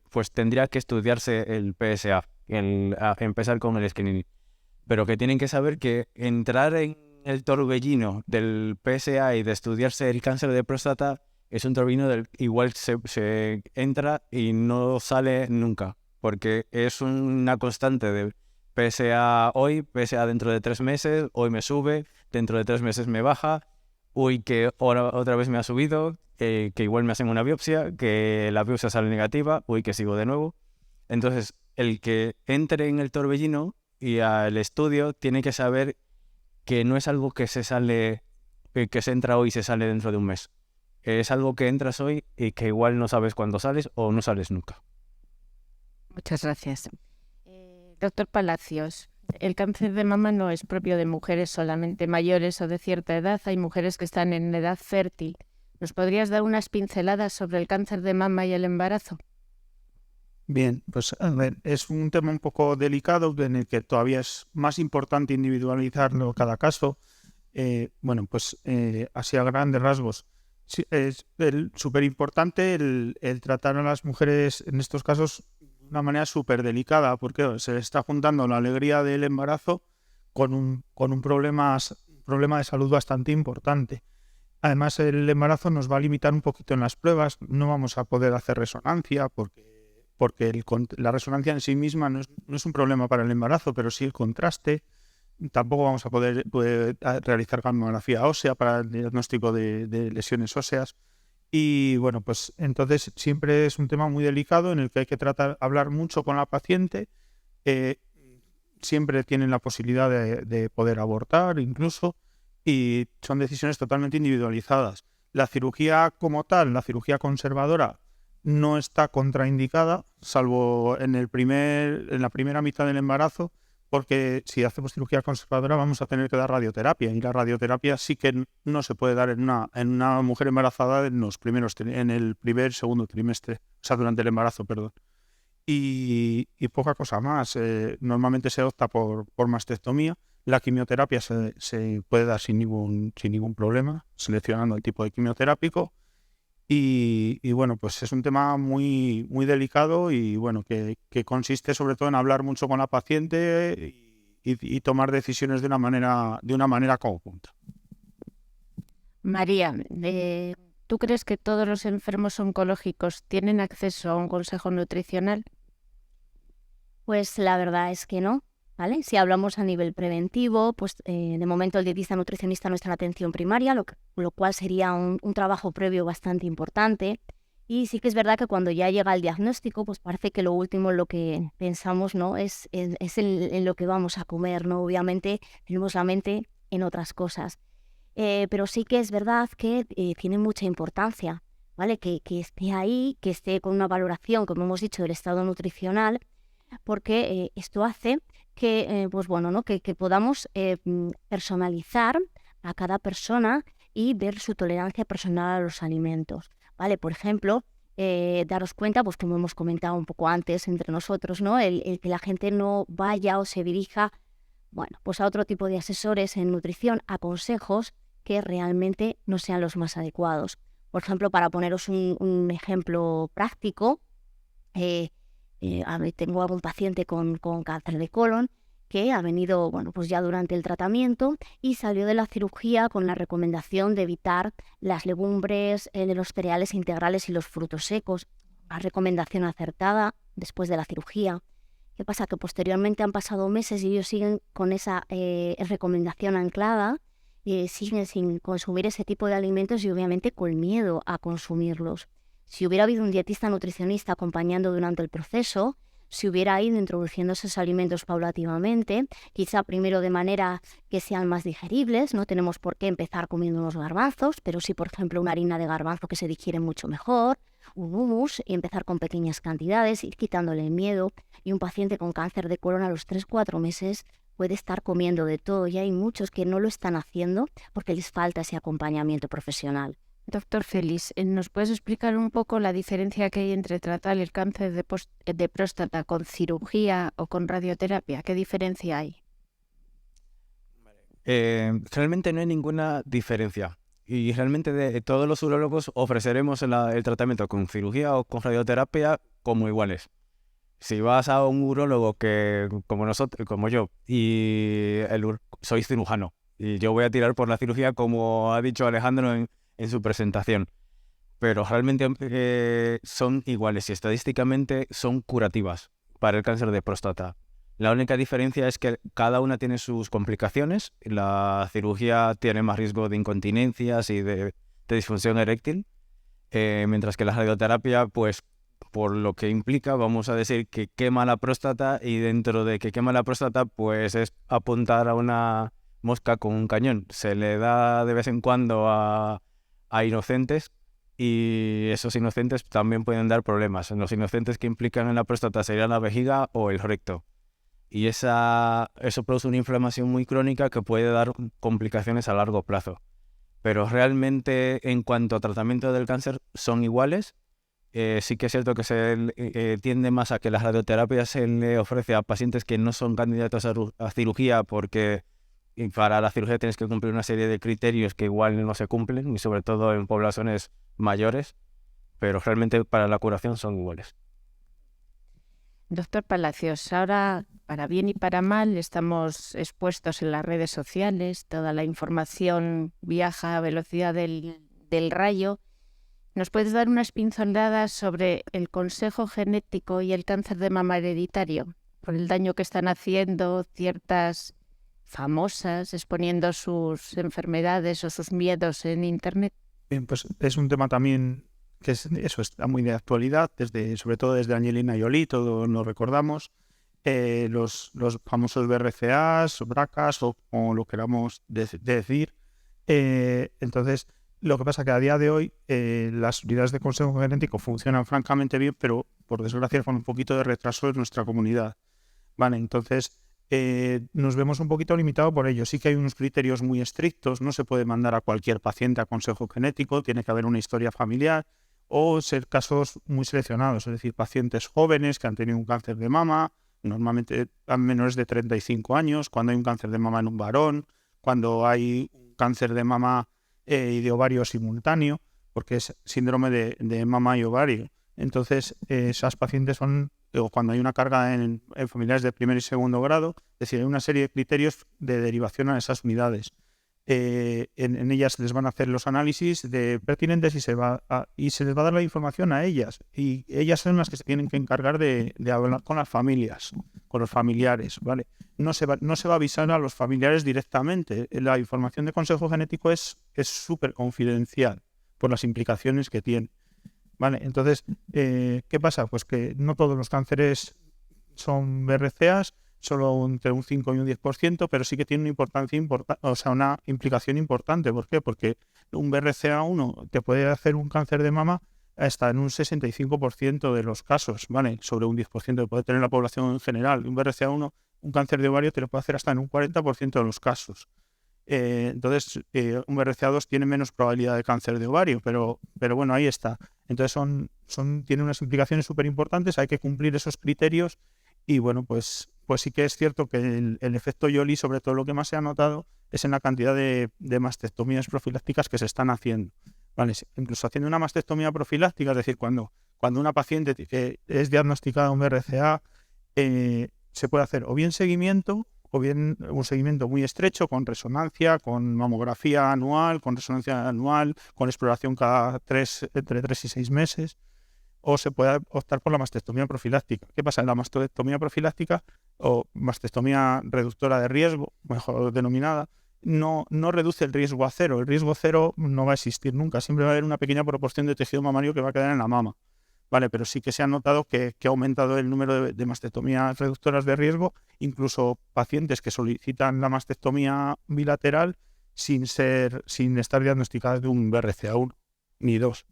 pues tendría que estudiarse el PSA, empezar con el screening. Pero que tienen que saber que entrar en el torbellino del PSA y de estudiarse el cáncer de próstata es un torbellino del igual se entra y no sale nunca. Porque es una constante de PSA hoy, PSA dentro de 3 meses, hoy me sube, dentro de 3 meses me baja, uy, que otra vez me ha subido, que igual me hacen una biopsia, que la biopsia sale negativa, uy, que sigo de nuevo. Entonces, el que entre en el torbellino y al estudio tiene que saber que no es algo que se entra hoy y se sale dentro de un mes. Es algo que entras hoy y que igual no sabes cuándo sales o no sales nunca. Muchas gracias. Doctor Palacios, el cáncer de mama no es propio de mujeres solamente mayores o de cierta edad. Hay mujeres que están en edad fértil. ¿Nos podrías dar unas pinceladas sobre el cáncer de mama y el embarazo? Bien, pues a ver, es un tema un poco delicado en el que todavía es más importante individualizarlo cada caso. Bueno, pues así a grandes rasgos. Sí, es súper importante el tratar a las mujeres en estos casos de una manera súper delicada, porque se está juntando la alegría del embarazo con un problema de salud bastante importante. Además, el embarazo nos va a limitar un poquito en las pruebas. No vamos a poder hacer resonancia porque la resonancia en sí misma no es un problema para el embarazo, pero sí el contraste. Tampoco vamos a poder realizar gamografía ósea para el diagnóstico de lesiones óseas. Y bueno, pues entonces siempre es un tema muy delicado en el que hay que hablar mucho con la paciente. Siempre tienen la posibilidad de poder abortar incluso, y son decisiones totalmente individualizadas. La cirugía como tal, la cirugía conservadora, no está contraindicada, salvo en la primera mitad del embarazo, porque si hacemos cirugía conservadora vamos a tener que dar radioterapia, y la radioterapia sí que no se puede dar en una mujer embarazada en el segundo trimestre, o sea, durante el embarazo, perdón. Y poca cosa más. Normalmente se opta por mastectomía. La quimioterapia se puede dar sin ningún problema, seleccionando el tipo de quimioterápico. Y bueno, pues es un tema muy, muy delicado y bueno, que consiste sobre todo en hablar mucho con la paciente y tomar decisiones de una manera conjunta. María, ¿tú crees que todos los enfermos oncológicos tienen acceso a un consejo nutricional? Pues la verdad es que no, ¿vale? Si hablamos a nivel preventivo, pues de momento el dietista nutricionista no está en atención primaria, lo cual sería un trabajo previo bastante importante. Y sí que es verdad que cuando ya llega el diagnóstico, pues parece que lo último en lo que pensamos, ¿no? es en lo que vamos a comer, ¿no? Obviamente tenemos la mente en otras cosas. Pero sí que es verdad que tiene mucha importancia, ¿vale? Que esté ahí, que esté con una valoración, como hemos dicho, del estado nutricional, porque esto hace que, pues bueno, ¿no? que podamos personalizar a cada persona y ver su tolerancia personal a los alimentos, ¿vale? Por ejemplo, daros cuenta, pues como hemos comentado un poco antes entre nosotros, ¿no? El que la gente no vaya o se dirija, bueno, pues a otro tipo de asesores en nutrición, a consejos que realmente no sean los más adecuados. Por ejemplo, para poneros un ejemplo práctico, tengo a un paciente con cáncer de colon que ha venido, bueno, pues ya durante el tratamiento y salió de la cirugía con la recomendación de evitar las legumbres, de los cereales integrales y los frutos secos. Una recomendación acertada después de la cirugía. ¿Qué pasa? Que posteriormente han pasado meses y ellos siguen con esa recomendación anclada, siguen sin consumir ese tipo de alimentos y obviamente con miedo a consumirlos. Si hubiera habido un dietista nutricionista acompañando durante el proceso, si hubiera ido introduciendo esos alimentos paulativamente, quizá primero de manera que sean más digeribles, no tenemos por qué empezar comiendo unos garbanzos, pero sí, por ejemplo, una harina de garbanzo que se digiere mucho mejor, un hummus, y empezar con pequeñas cantidades, ir quitándole el miedo. Y un paciente con cáncer de colon a los 3-4 meses puede estar comiendo de todo, y hay muchos que no lo están haciendo porque les falta ese acompañamiento profesional. Doctor Félix, ¿nos puedes explicar un poco la diferencia que hay entre tratar el cáncer de próstata con cirugía o con radioterapia? ¿Qué diferencia hay? Realmente no hay ninguna diferencia. Y realmente de todos los urólogos ofreceremos el tratamiento con cirugía o con radioterapia como iguales. Si vas a un urólogo que, como yo, y soy cirujano, y yo voy a tirar por la cirugía como ha dicho Alejandro en su presentación, pero realmente son iguales y estadísticamente son curativas para el cáncer de próstata. La única diferencia es que cada una tiene sus complicaciones. La cirugía tiene más riesgo de incontinencias y de disfunción eréctil, mientras que la radioterapia, pues por lo que implica, vamos a decir que quema la próstata, y dentro de que quema la próstata, pues es apuntar a una mosca con un cañón. Se le da de vez en cuando a inocentes, y esos inocentes también pueden dar problemas. Los inocentes que implican en la próstata serían la vejiga o el recto. Y eso produce una inflamación muy crónica que puede dar complicaciones a largo plazo. Pero realmente, en cuanto a tratamiento del cáncer, son iguales, Sí que es cierto que se tiende más a que la radioterapia se le ofrece a pacientes que no son candidatos a cirugía, porque para la cirugía tienes que cumplir una serie de criterios que igual no se cumplen, y sobre todo en poblaciones mayores, pero realmente para la curación son iguales. Doctor Palacios, ahora, para bien y para mal, estamos expuestos en las redes sociales, toda la información viaja a velocidad del rayo. ¿Nos puedes dar unas pinceladas sobre el consejo genético y el cáncer de mama hereditario? Por el daño que están haciendo ciertas famosas, exponiendo sus enfermedades o sus miedos en Internet. Bien, pues es un tema también que está muy de actualidad, sobre todo desde Angelina Jolie, todos lo recordamos. Los famosos BRCAs, o BRCAs, o como lo queramos decir. Entonces, lo que pasa es que a día de hoy las unidades de consejo genético funcionan francamente bien, pero por desgracia con un poquito de retraso en nuestra comunidad. Vale, entonces nos vemos un poquito limitados por ello. Sí que hay unos criterios muy estrictos, no se puede mandar a cualquier paciente a consejo genético, tiene que haber una historia familiar o ser casos muy seleccionados, es decir, pacientes jóvenes que han tenido un cáncer de mama, normalmente a menores de 35 años, cuando hay un cáncer de mama en un varón, cuando hay un cáncer de mama y de ovario simultáneo, porque es síndrome de mama y ovario. Entonces, esas pacientes son, o cuando hay una carga en familiares de primer y segundo grado, es decir, hay una serie de criterios de derivación a esas unidades. En ellas les van a hacer los análisis pertinentes y se les va a dar la información a ellas. Y ellas son las que se tienen que encargar de hablar con las familias, con los familiares, ¿vale? No se va a avisar a los familiares directamente. La información de consejo genético es súper confidencial por las implicaciones que tiene. Vale, entonces, ¿qué pasa? Pues que no todos los cánceres son BRCAs, solo entre un 5 y un 10%, pero sí que tiene una importancia una implicación importante. ¿Por qué? Porque un BRCA1 te puede hacer un cáncer de mama hasta en un 65% de los casos, ¿vale? Sobre un 10% que puede tener la población en general. Un BRCA1, un cáncer de ovario te lo puede hacer hasta en un 40% de los casos. Entonces, un BRCA2 tiene menos probabilidad de cáncer de ovario, pero bueno, ahí está. Entonces, tiene unas implicaciones súper importantes, hay que cumplir esos criterios y bueno, pues sí que es cierto que el efecto Jolie, sobre todo lo que más se ha notado, es en la cantidad de mastectomías profilácticas que se están haciendo. ¿Vale? Incluso haciendo una mastectomía profiláctica, es decir, cuando una paciente es diagnosticada un BRCA, se puede hacer o bien seguimiento, o bien un seguimiento muy estrecho con resonancia, con mamografía anual, con resonancia anual, con exploración entre 3 y 6 meses, o se puede optar por la mastectomía profiláctica. ¿Qué pasa? En la mastectomía profiláctica o mastectomía reductora de riesgo, mejor denominada, no reduce el riesgo a cero. El riesgo cero no va a existir nunca. Siempre va a haber una pequeña proporción de tejido mamario que va a quedar en la mama. Vale, pero sí que se ha notado que ha aumentado el número de mastectomías reductoras de riesgo, incluso pacientes que solicitan la mastectomía bilateral sin estar diagnosticadas de un BRCA1 ni 2.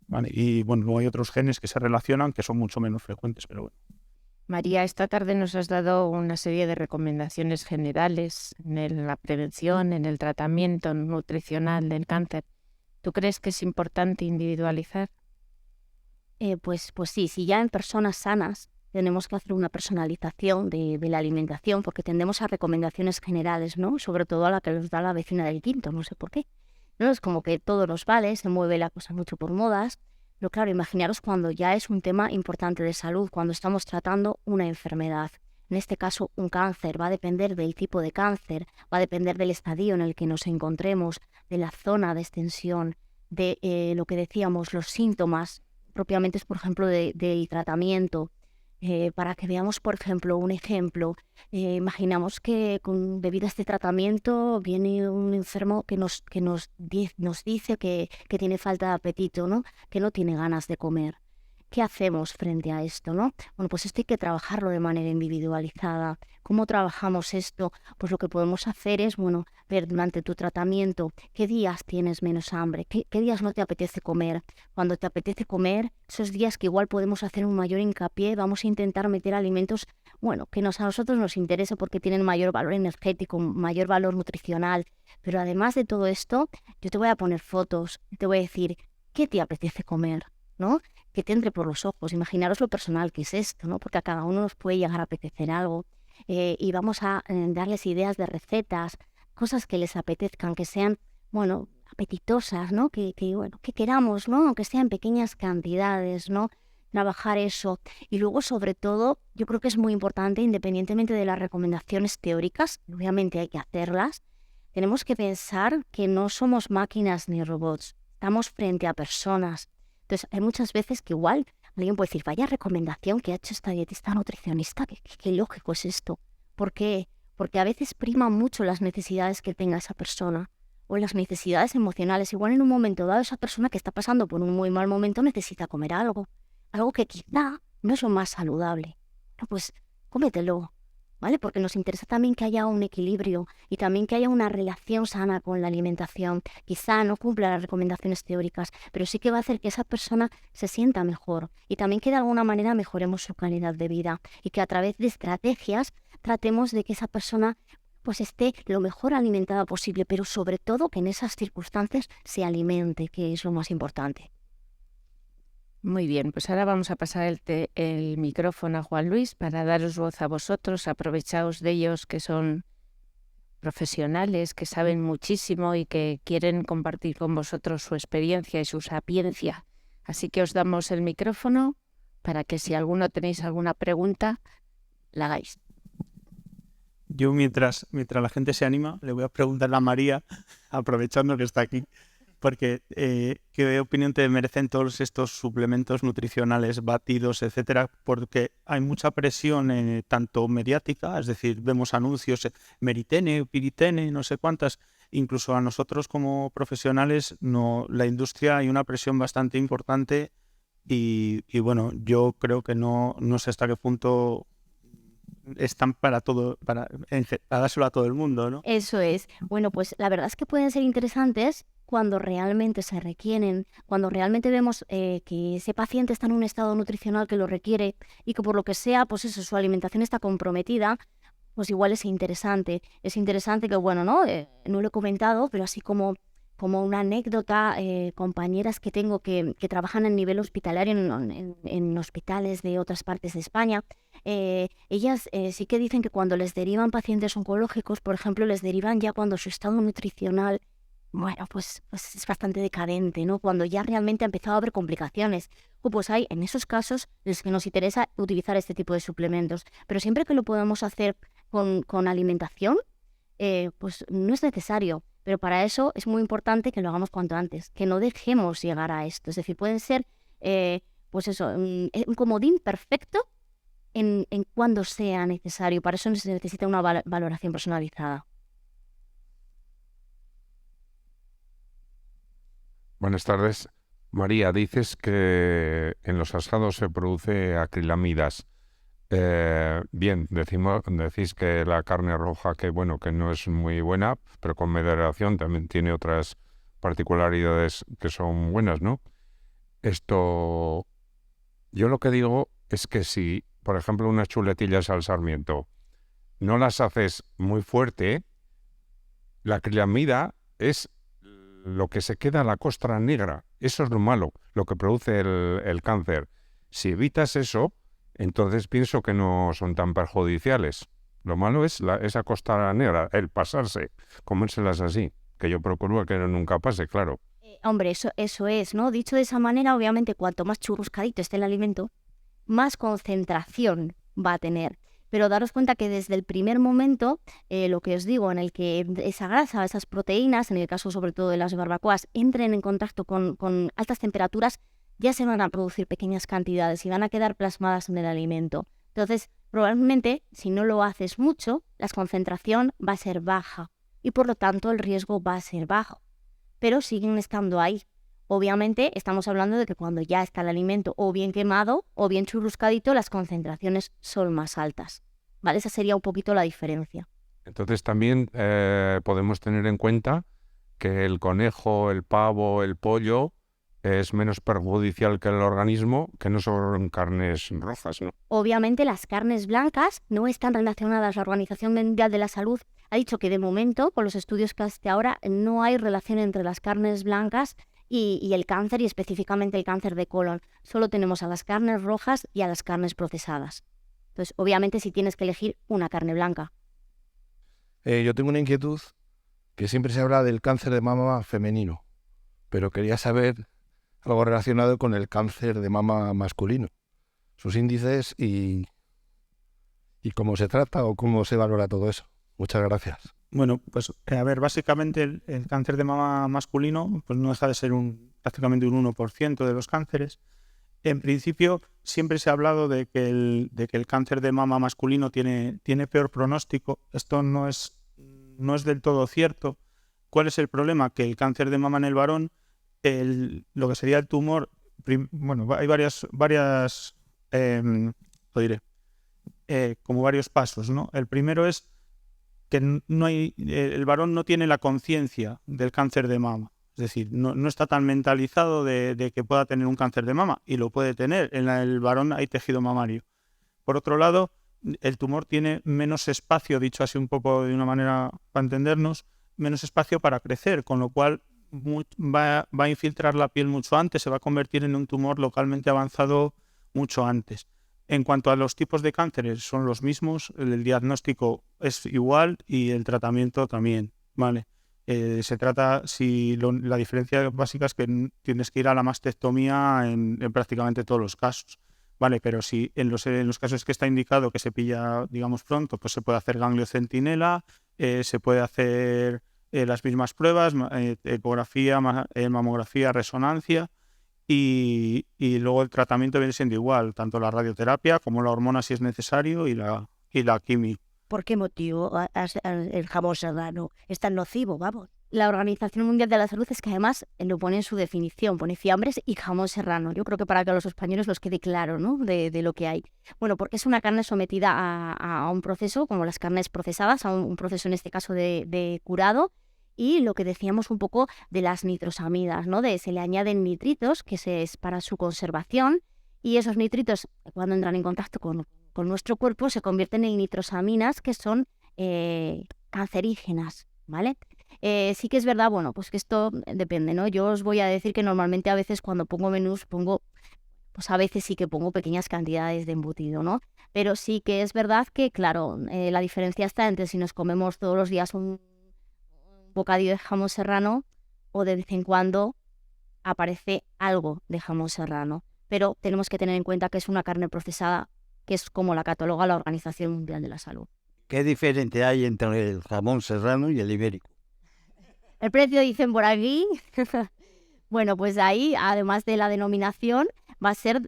Vale, y bueno, luego hay otros genes que se relacionan que son mucho menos frecuentes, pero bueno. María, esta tarde nos has dado una serie de recomendaciones generales en la prevención, en el tratamiento nutricional del cáncer. ¿Tú crees que es importante individualizar? Pues sí, si ya en personas sanas tenemos que hacer una personalización de la alimentación, porque tendemos a recomendaciones generales, ¿no? Sobre todo a la que nos da la vecina del quinto, no sé por qué. ¿No? Es como que todo nos vale, se mueve la cosa mucho por modas. Pero claro, imaginaros cuando ya es un tema importante de salud, cuando estamos tratando una enfermedad. En este caso, un cáncer va a depender del tipo de cáncer, va a depender del estadio en el que nos encontremos, de la zona de extensión, de lo que decíamos, los síntomas propiamente, por ejemplo, del tratamiento. Para que veamos, por ejemplo, un ejemplo, imaginamos que debido a este tratamiento viene un enfermo que nos dice que tiene falta de apetito, ¿no? Que no tiene ganas de comer. ¿Qué hacemos frente a esto, no? Bueno, pues esto hay que trabajarlo de manera individualizada. ¿Cómo trabajamos esto? Pues lo que podemos hacer es, bueno, ver durante tu tratamiento qué días tienes menos hambre, qué días no te apetece comer. Cuando te apetece comer, esos días que igual podemos hacer un mayor hincapié, vamos a intentar meter alimentos, bueno, que a nosotros nos interese porque tienen mayor valor energético, mayor valor nutricional. Pero además de todo esto, yo te voy a poner fotos, te voy a decir, ¿qué te apetece comer? ¿no? Que te entre por los ojos. Imaginaros lo personal que es esto, ¿no? Porque a cada uno nos puede llegar a apetecer algo. Y vamos a darles ideas de recetas, cosas que les apetezcan, que sean, bueno, apetitosas, ¿no? Que queramos, ¿no? Aunque sean pequeñas cantidades, ¿no? Trabajar eso. Y luego, sobre todo, yo creo que es muy importante, independientemente de las recomendaciones teóricas, obviamente hay que hacerlas, tenemos que pensar que no somos máquinas ni robots, estamos frente a personas. Entonces, hay muchas veces que igual alguien puede decir, vaya recomendación que ha hecho esta dietista nutricionista, qué lógico es esto. ¿Por qué? Porque a veces priman mucho las necesidades que tenga esa persona o las necesidades emocionales. Igual en un momento dado esa persona que está pasando por un muy mal momento necesita comer algo que quizá no es lo más saludable. No, pues cómetelo, ¿vale? Porque nos interesa también que haya un equilibrio y también que haya una relación sana con la alimentación. Quizá no cumpla las recomendaciones teóricas, pero sí que va a hacer que esa persona se sienta mejor y también que de alguna manera mejoremos su calidad de vida y que a través de estrategias tratemos de que esa persona pues esté lo mejor alimentada posible, pero sobre todo que en esas circunstancias se alimente, que es lo más importante. Muy bien, pues ahora vamos a pasar el micrófono a Juan Luis para daros voz a vosotros. Aprovechaos de ellos que son profesionales, que saben muchísimo y que quieren compartir con vosotros su experiencia y su sapiencia. Así que os damos el micrófono para que si alguno tenéis alguna pregunta, la hagáis. Yo mientras la gente se anima, le voy a preguntar a María, aprovechando que está aquí, porque ¿qué opinión te merecen todos estos suplementos nutricionales, batidos, etcétera? Porque hay mucha presión tanto mediática, es decir, vemos anuncios, Meritene, Piritene, no sé cuántas, incluso a nosotros como profesionales, la industria hay una presión bastante importante y bueno, yo creo que no sé hasta qué punto están para dárselo a todo el mundo, ¿no? Eso es. Bueno, pues la verdad es que pueden ser interesantes cuando realmente se requieren, cuando realmente vemos que ese paciente está en un estado nutricional que lo requiere y que por lo que sea, pues eso, su alimentación está comprometida, pues igual es interesante. Es interesante que, bueno, no lo he comentado, pero así como una anécdota, compañeras que tengo que trabajan a nivel hospitalario en hospitales de otras partes de España, ellas sí que dicen que cuando les derivan pacientes oncológicos, por ejemplo, les derivan ya cuando su estado nutricional, bueno, pues es bastante decadente, ¿no? Cuando ya realmente ha empezado a haber complicaciones. Pues hay en esos casos los que nos interesa utilizar este tipo de suplementos. Pero siempre que lo podamos hacer con alimentación, pues no es necesario. Pero para eso es muy importante que lo hagamos cuanto antes, que no dejemos llegar a esto. Es decir, pueden ser, pues eso, un comodín perfecto en cuando sea necesario. Para eso se necesita una valoración personalizada. Buenas tardes. María, dices que en los asados se produce acrilamidas. Bien, decís que la carne roja, que bueno, que no es muy buena, pero con moderación también tiene otras particularidades que son buenas, ¿no? Yo lo que digo es que si, por ejemplo, unas chuletillas al sarmiento, no las haces muy fuerte, la acrilamida es lo que se queda a la costra negra. Eso es lo malo, lo que produce el cáncer. Si evitas eso, entonces pienso que no son tan perjudiciales. Lo malo es esa costra negra, el pasarse, comérselas así, que yo procuro que nunca pase, claro. Hombre, eso es, ¿no? Dicho de esa manera, obviamente, cuanto más churruscadito esté el alimento, más concentración va a tener. Pero daros cuenta que desde el primer momento, lo que os digo, en el que esa grasa, esas proteínas, en el caso sobre todo de las barbacoas, entren en contacto con altas temperaturas, ya se van a producir pequeñas cantidades y van a quedar plasmadas en el alimento. Entonces, probablemente, si no lo haces mucho, la concentración va a ser baja y por lo tanto el riesgo va a ser bajo. Pero siguen estando ahí. Obviamente, estamos hablando de que cuando ya está el alimento o bien quemado o bien churruscadito, las concentraciones son más altas. ¿Vale? Esa sería un poquito la diferencia. Entonces también podemos tener en cuenta que el conejo, el pavo, el pollo es menos perjudicial que el organismo, que no son carnes rojas, ¿no? Obviamente las carnes blancas no están relacionadas. La Organización Mundial de la Salud ha dicho que de momento, con los estudios que hasta ahora, no hay relación entre las carnes blancas y el cáncer, y específicamente el cáncer de colon. Solo tenemos a las carnes rojas y a las carnes procesadas. Entonces, obviamente, si tienes que elegir una carne blanca. Yo tengo una inquietud que siempre se habla del cáncer de mama femenino, pero quería saber algo relacionado con el cáncer de mama masculino, sus índices y cómo se trata o cómo se valora todo eso. Muchas gracias. Bueno, pues a ver, básicamente el cáncer de mama masculino pues no deja de ser prácticamente un 1% de los cánceres. En principio, siempre se ha hablado de que el cáncer de mama masculino tiene peor pronóstico. Esto no es del todo cierto. ¿Cuál es el problema? Que el cáncer de mama en el varón, lo que sería el tumor, hay como varios pasos, ¿no? El primero es que el varón no tiene la conciencia del cáncer de mama. Es decir, no está tan mentalizado de que pueda tener un cáncer de mama, y lo puede tener. En el varón hay tejido mamario. Por otro lado, el tumor tiene menos espacio, dicho así un poco de una manera para entendernos, menos espacio para crecer, con lo cual va a infiltrar la piel mucho antes, se va a convertir en un tumor localmente avanzado mucho antes. En cuanto a los tipos de cánceres, son los mismos, el diagnóstico es igual y el tratamiento también, ¿vale? Se trata, la diferencia básica es que tienes que ir a la mastectomía en prácticamente todos los casos, ¿vale? Pero si en los casos que está indicado que se pilla, digamos, pronto, pues se puede hacer ganglio centinela, se puede hacer las mismas pruebas, ecografía, mamografía, resonancia, y luego el tratamiento viene siendo igual, tanto la radioterapia como la hormona si es necesario y la quimio. ¿Por qué motivo el jamón serrano es tan nocivo, vamos? La Organización Mundial de la Salud es que además lo pone en su definición, pone fiambres y jamón serrano. Yo creo que para que a los españoles los quede claro, ¿no?, de lo que hay. Bueno, porque es una carne sometida a un proceso, como las carnes procesadas, a un proceso en este caso de curado, y lo que decíamos un poco de las nitrosamidas, ¿no? Se le añaden nitritos, que es para su conservación, y esos nitritos, cuando entran en contacto con nuestro cuerpo, se convierten en nitrosaminas, que son cancerígenas, ¿vale? Sí que es verdad, bueno, pues que esto depende, ¿no? Yo os voy a decir que normalmente a veces cuando pongo menús pues a veces sí que pongo pequeñas cantidades de embutido, ¿no? Pero sí que es verdad que, claro, la diferencia está entre si nos comemos todos los días un bocadillo de jamón serrano o de vez en cuando aparece algo de jamón serrano. Pero tenemos que tener en cuenta que es una carne procesada, que es como la cataloga la Organización Mundial de la Salud. ¿Qué diferencia hay entre el jamón serrano y el ibérico? El precio, dicen por aquí. Bueno, pues ahí, además de la denominación, va a ser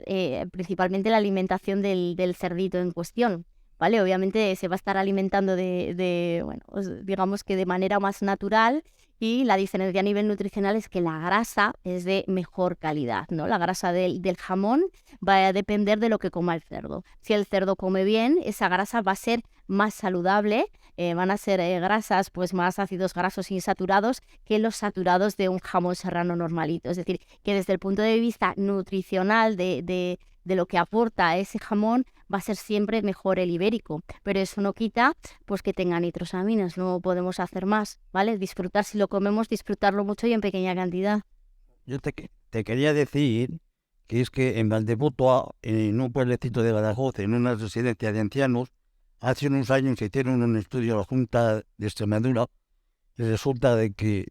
principalmente la alimentación del cerdito en cuestión, ¿vale? Obviamente se va a estar alimentando digamos que de manera más natural, y la diferencia a nivel nutricional es que la grasa es de mejor calidad, ¿no? La grasa del jamón va a depender de lo que coma el cerdo. Si el cerdo come bien, esa grasa va a ser más saludable, van a ser grasas, pues más ácidos grasos insaturados que los saturados de un jamón serrano normalito. Es decir, que desde el punto de vista nutricional de lo que aporta ese jamón, va a ser siempre mejor el ibérico, pero eso no quita pues que tenga nitrosaminas, no podemos hacer más, ¿vale? Disfrutar, si lo comemos, disfrutarlo mucho y en pequeña cantidad. Yo te quería decir que es que en Valdemoto, en un pueblecito de Badajoz, en una residencia de ancianos, hace unos años se hicieron un estudio a la Junta de Extremadura, y resulta de que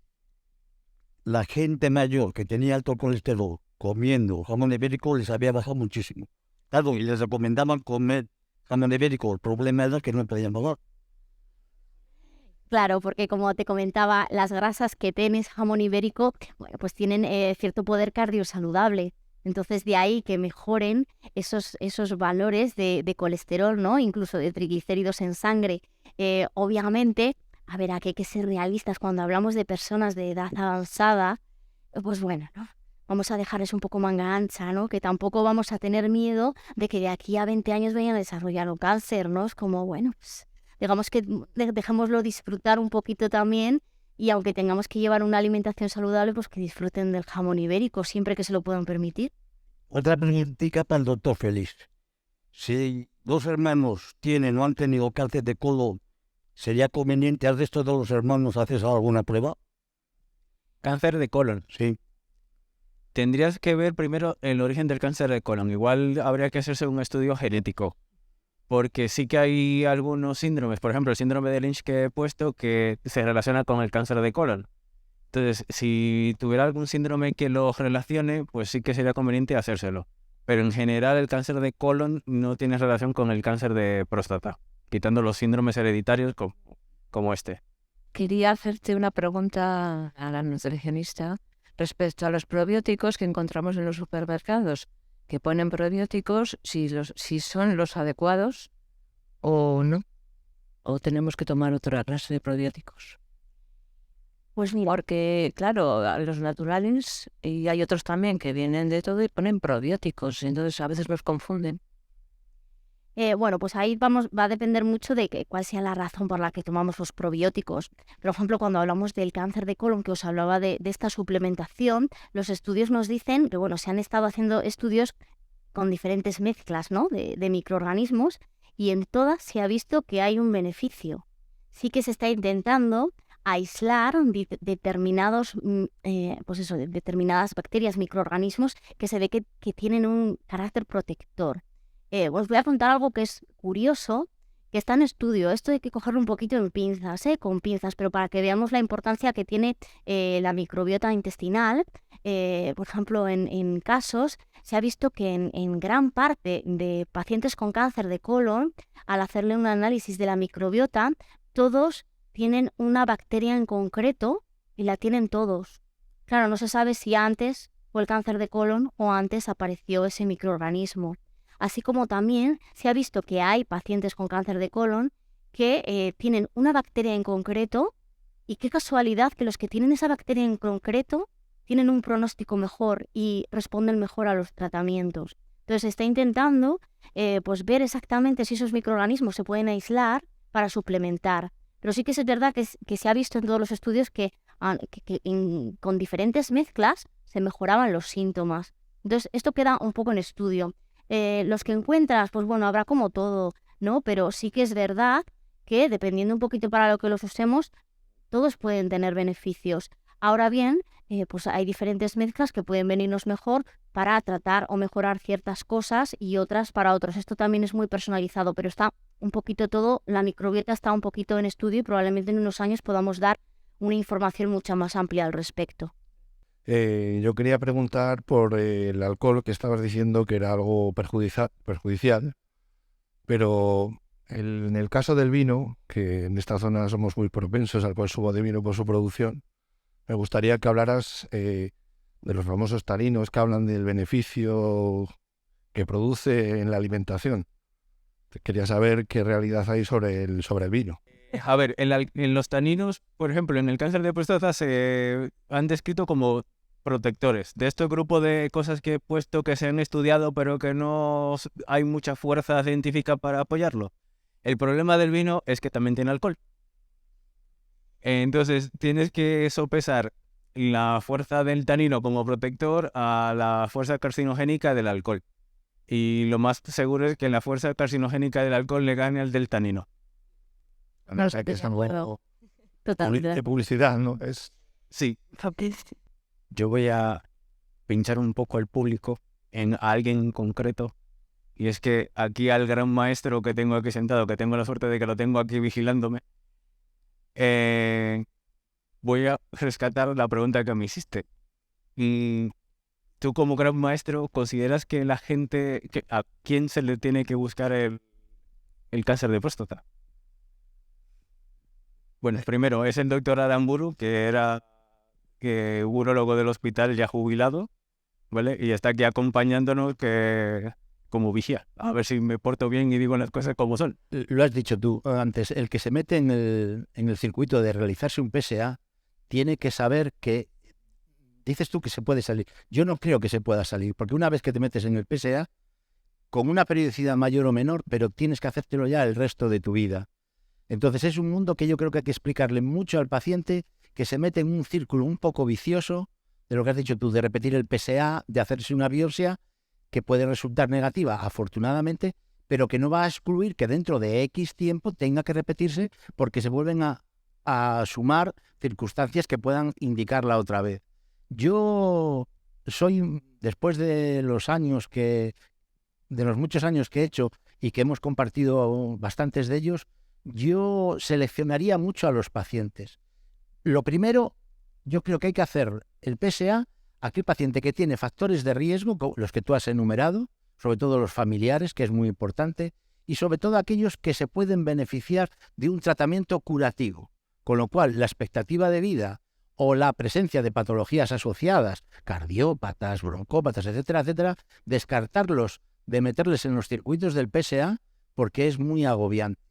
la gente mayor que tenía alto colesterol comiendo jamón ibérico les había bajado muchísimo. Claro, y les recomendaban comer jamón ibérico. El problema era que no podían pagar. Claro, porque como te comentaba, las grasas que tiene ese jamón ibérico, bueno, pues tienen cierto poder cardiosaludable. Entonces, de ahí que mejoren esos valores de colesterol, ¿no? Incluso de triglicéridos en sangre. Obviamente, a ver, aquí hay que ser realistas. Cuando hablamos de personas de edad avanzada, pues bueno, ¿no? Vamos a dejarles un poco manga ancha, ¿no? Que tampoco vamos a tener miedo de que de aquí a 20 años vayan a desarrollar un cáncer, ¿no? Es como, bueno, pues digamos que dejémoslo disfrutar un poquito también, y aunque tengamos que llevar una alimentación saludable, pues que disfruten del jamón ibérico siempre que se lo puedan permitir. Otra preguntita para el doctor Félix. Si dos hermanos tienen o han tenido cáncer de colon, ¿sería conveniente al resto de los hermanos hacer alguna prueba? Cáncer de colon. Sí. tendrías que ver primero el origen del cáncer de colon. Igual habría que hacerse un estudio genético, porque sí que hay algunos síndromes, por ejemplo, el síndrome de Lynch que he puesto, que se relaciona con el cáncer de colon. Entonces, si tuviera algún síndrome que lo relacione, pues sí que sería conveniente hacérselo. Pero en general el cáncer de colon no tiene relación con el cáncer de próstata, quitando los síndromes hereditarios como este. Quería hacerte una pregunta a la nutricionista respecto a los probióticos que encontramos en los supermercados, que ponen probióticos si son los adecuados o no, o tenemos que tomar otra clase de probióticos. Pues mira, Porque, claro, a los naturales, y hay otros también que vienen de todo y ponen probióticos, entonces a veces los confunden. bueno, pues ahí va a depender mucho de cuál sea la razón por la que tomamos los probióticos. Por ejemplo, cuando hablamos del cáncer de colon, que os hablaba de esta suplementación, los estudios nos dicen que, bueno, se han estado haciendo estudios con diferentes mezclas, ¿no?, de microorganismos, y en todas se ha visto que hay un beneficio. Sí que se está intentando aislar determinadas bacterias, microorganismos que se ve que tienen un carácter protector. Os voy a contar algo que es curioso, que está en estudio. Esto hay que cogerlo un poquito con pinzas, pero para que veamos la importancia que tiene la microbiota intestinal. Por ejemplo, en casos se ha visto que en gran parte de pacientes con cáncer de colon, al hacerle un análisis de la microbiota, todos tienen una bacteria en concreto y la tienen todos. Claro, no se sabe si antes fue el cáncer de colon o antes apareció ese microorganismo. Así como también se ha visto que hay pacientes con cáncer de colon que tienen una bacteria en concreto, y qué casualidad que los que tienen esa bacteria en concreto tienen un pronóstico mejor y responden mejor a los tratamientos. Entonces se está intentando pues ver exactamente si esos microorganismos se pueden aislar para suplementar. Pero sí que es verdad que se ha visto en todos los estudios que con diferentes mezclas se mejoraban los síntomas. Entonces esto queda un poco en estudio. Los que encuentras, pues bueno, habrá como todo, ¿no? Pero sí que es verdad que dependiendo un poquito para lo que los usemos, todos pueden tener beneficios. Ahora bien, pues hay diferentes mezclas que pueden venirnos mejor para tratar o mejorar ciertas cosas y otras para otros. Esto también es muy personalizado, pero está un poquito todo, la microbiota está un poquito en estudio y probablemente en unos años podamos dar una información mucho más amplia al respecto. Yo quería preguntar por el alcohol, que estabas diciendo que era algo perjudicial, pero en el caso del vino, que en esta zona somos muy propensos al consumo de vino por su producción, me gustaría que hablaras de los famosos taninos que hablan del beneficio que produce en la alimentación. Quería saber qué realidad hay sobre el vino. A ver, en los taninos, por ejemplo, en el cáncer de próstata se han descrito como protectores. De este grupo de cosas que he puesto que se han estudiado pero que no hay mucha fuerza científica para apoyarlo. El problema del vino es que también tiene alcohol. Entonces tienes que sopesar la fuerza del tanino como protector a la fuerza carcinogénica del alcohol. Y lo más seguro es que la fuerza carcinogénica del alcohol le gane al del tanino. O sea, que es tan bueno. Totalmente. De publicidad, ¿no? Sí. Yo voy a pinchar un poco al público en alguien en concreto. Y es que aquí al gran maestro que tengo aquí sentado, que tengo la suerte de que lo tengo aquí vigilándome, voy a rescatar la pregunta que me hiciste. Tú como gran maestro, ¿consideras que la gente, a quién se le tiene que buscar el cáncer de próstata? Bueno, primero es el doctor Aramburu, que era urólogo del hospital ya jubilado, ¿vale? Y está aquí acompañándonos como vigía, a ver si me porto bien y digo las cosas como son. Lo has dicho tú antes, el que se mete en el circuito de realizarse un PSA tiene que saber que, dices tú que se puede salir. Yo no creo que se pueda salir, porque una vez que te metes en el PSA, con una periodicidad mayor o menor, pero tienes que hacértelo ya el resto de tu vida. Entonces es un mundo que yo creo que hay que explicarle mucho al paciente, que se mete en un círculo un poco vicioso de lo que has dicho tú, de repetir el PSA, de hacerse una biopsia que puede resultar negativa, afortunadamente, pero que no va a excluir que dentro de X tiempo tenga que repetirse porque se vuelven a sumar circunstancias que puedan indicarla otra vez. Yo después de los muchos años que he hecho y que hemos compartido bastantes de ellos, yo seleccionaría mucho a los pacientes. Lo primero, yo creo que hay que hacer el PSA a aquel paciente que tiene factores de riesgo, los que tú has enumerado, sobre todo los familiares, que es muy importante, y sobre todo aquellos que se pueden beneficiar de un tratamiento curativo, con lo cual la expectativa de vida o la presencia de patologías asociadas, cardiópatas, broncópatas, etcétera, etcétera, descartarlos de meterles en los circuitos del PSA porque es muy agobiante.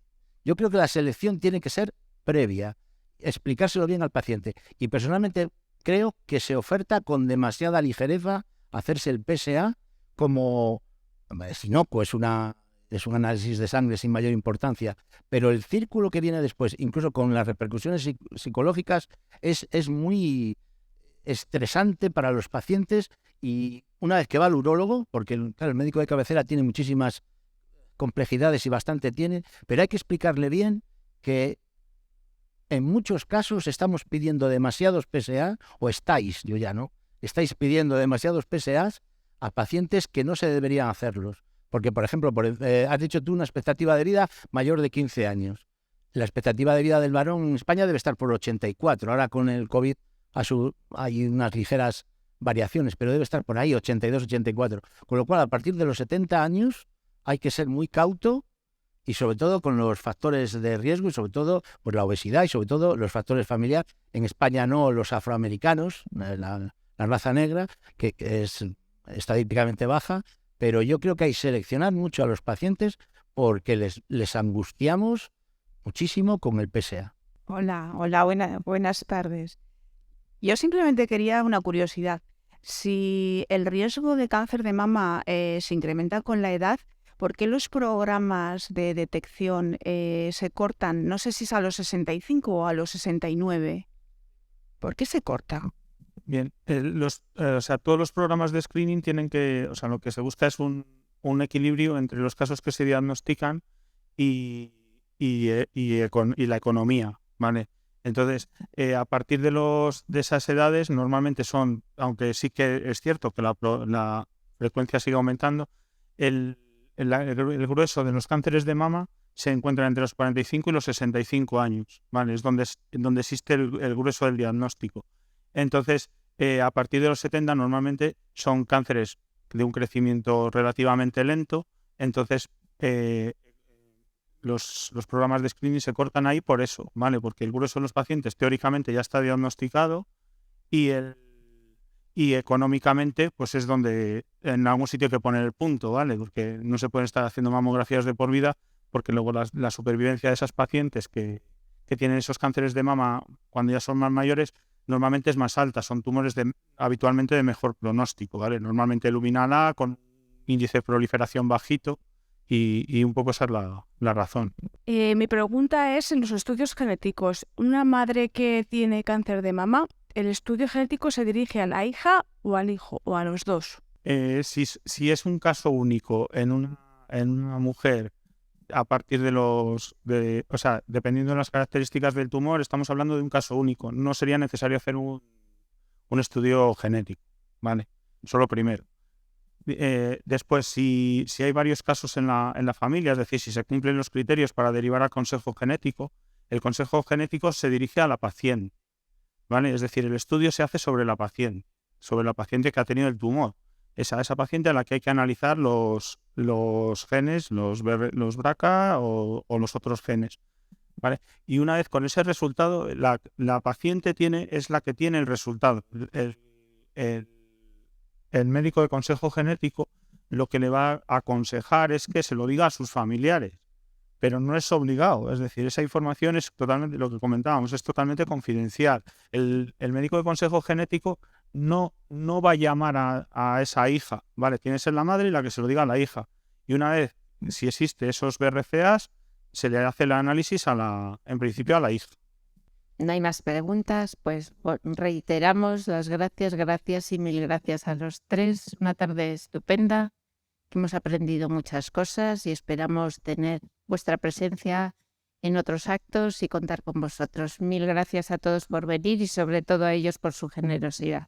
Yo creo que la selección tiene que ser previa, explicárselo bien al paciente. Y personalmente creo que se oferta con demasiada ligereza hacerse el PSA como es inocuo, es un análisis de sangre sin mayor importancia, pero el círculo que viene después, incluso con las repercusiones psicológicas, es muy estresante para los pacientes. Y una vez que va al urólogo, porque claro, el médico de cabecera tiene muchísimas complejidades y bastante tiene, pero hay que explicarle bien que en muchos casos estamos pidiendo demasiados PSA, o estáis pidiendo demasiados PSAs a pacientes que no se deberían hacerlos. Porque, por ejemplo, has dicho tú una expectativa de vida mayor de 15 años. La expectativa de vida del varón en España debe estar por 84. Ahora con el COVID hay unas ligeras variaciones, pero debe estar por ahí, 82, 84. Con lo cual, a partir de los 70 años hay que ser muy cauto y sobre todo con los factores de riesgo y sobre todo pues, la obesidad y sobre todo los factores familiares. En España no los afroamericanos, la raza negra, que es estadísticamente baja, pero yo creo que hay que seleccionar mucho a los pacientes porque les angustiamos muchísimo con el PSA. Hola, buenas tardes. Yo simplemente quería una curiosidad. Si el riesgo de cáncer de mama se incrementa con la edad, ¿por qué los programas de detección se cortan? No sé si es a los 65 o a los 69. ¿Por qué se corta? Bien, todos los programas de screening tienen que, lo que se busca es un equilibrio entre los casos que se diagnostican y la economía, ¿vale? Entonces, a partir de esas edades, normalmente son, aunque sí que es cierto que la frecuencia sigue aumentando, el grueso de los cánceres de mama se encuentra entre los 45 y los 65 años, ¿vale? Es donde existe el grueso del diagnóstico. Entonces, a partir de los 70 normalmente son cánceres de un crecimiento relativamente lento, entonces los programas de screening se cortan ahí por eso, ¿vale? Porque el grueso de los pacientes teóricamente ya está diagnosticado y económicamente pues es donde en algún sitio hay que poner el punto, ¿vale? Porque no se pueden estar haciendo mamografías de por vida porque luego la supervivencia de esas pacientes que tienen esos cánceres de mama cuando ya son más mayores normalmente es más alta, son tumores habitualmente de mejor pronóstico, ¿vale? Normalmente luminal A con índice de proliferación bajito y un poco esa es la razón. Mi pregunta es en los estudios genéticos. Una madre que tiene cáncer de mama, ¿el estudio genético se dirige a la hija o al hijo o a los dos? Si es un caso único en una mujer a partir dependiendo de las características del tumor, estamos hablando de un caso único. No sería necesario hacer un estudio genético, ¿vale? Solo primero. Después, si hay varios casos en la familia, es decir, si se cumplen los criterios para derivar al consejo genético, el consejo genético se dirige a la paciente, ¿vale? Es decir, el estudio se hace sobre la paciente que ha tenido el tumor. Es a esa paciente a la que hay que analizar los genes, los BRCA o los otros genes, ¿vale? Y una vez con ese resultado, la paciente es la que tiene el resultado. El médico de consejo genético lo que le va a aconsejar es que se lo diga a sus familiares, pero no es obligado. Es decir, esa información es totalmente, lo que comentábamos, es totalmente confidencial. El médico de consejo genético no va a llamar a esa hija, ¿vale? Tiene que ser la madre y la que se lo diga a la hija. Y una vez, si existe esos BRCAs, se le hace el análisis en principio a la hija. No hay más preguntas, pues reiteramos las gracias y mil gracias a los tres. Una tarde estupenda, que hemos aprendido muchas cosas y esperamos tener vuestra presencia en otros actos y contar con vosotros. Mil gracias a todos por venir y sobre todo a ellos por su generosidad.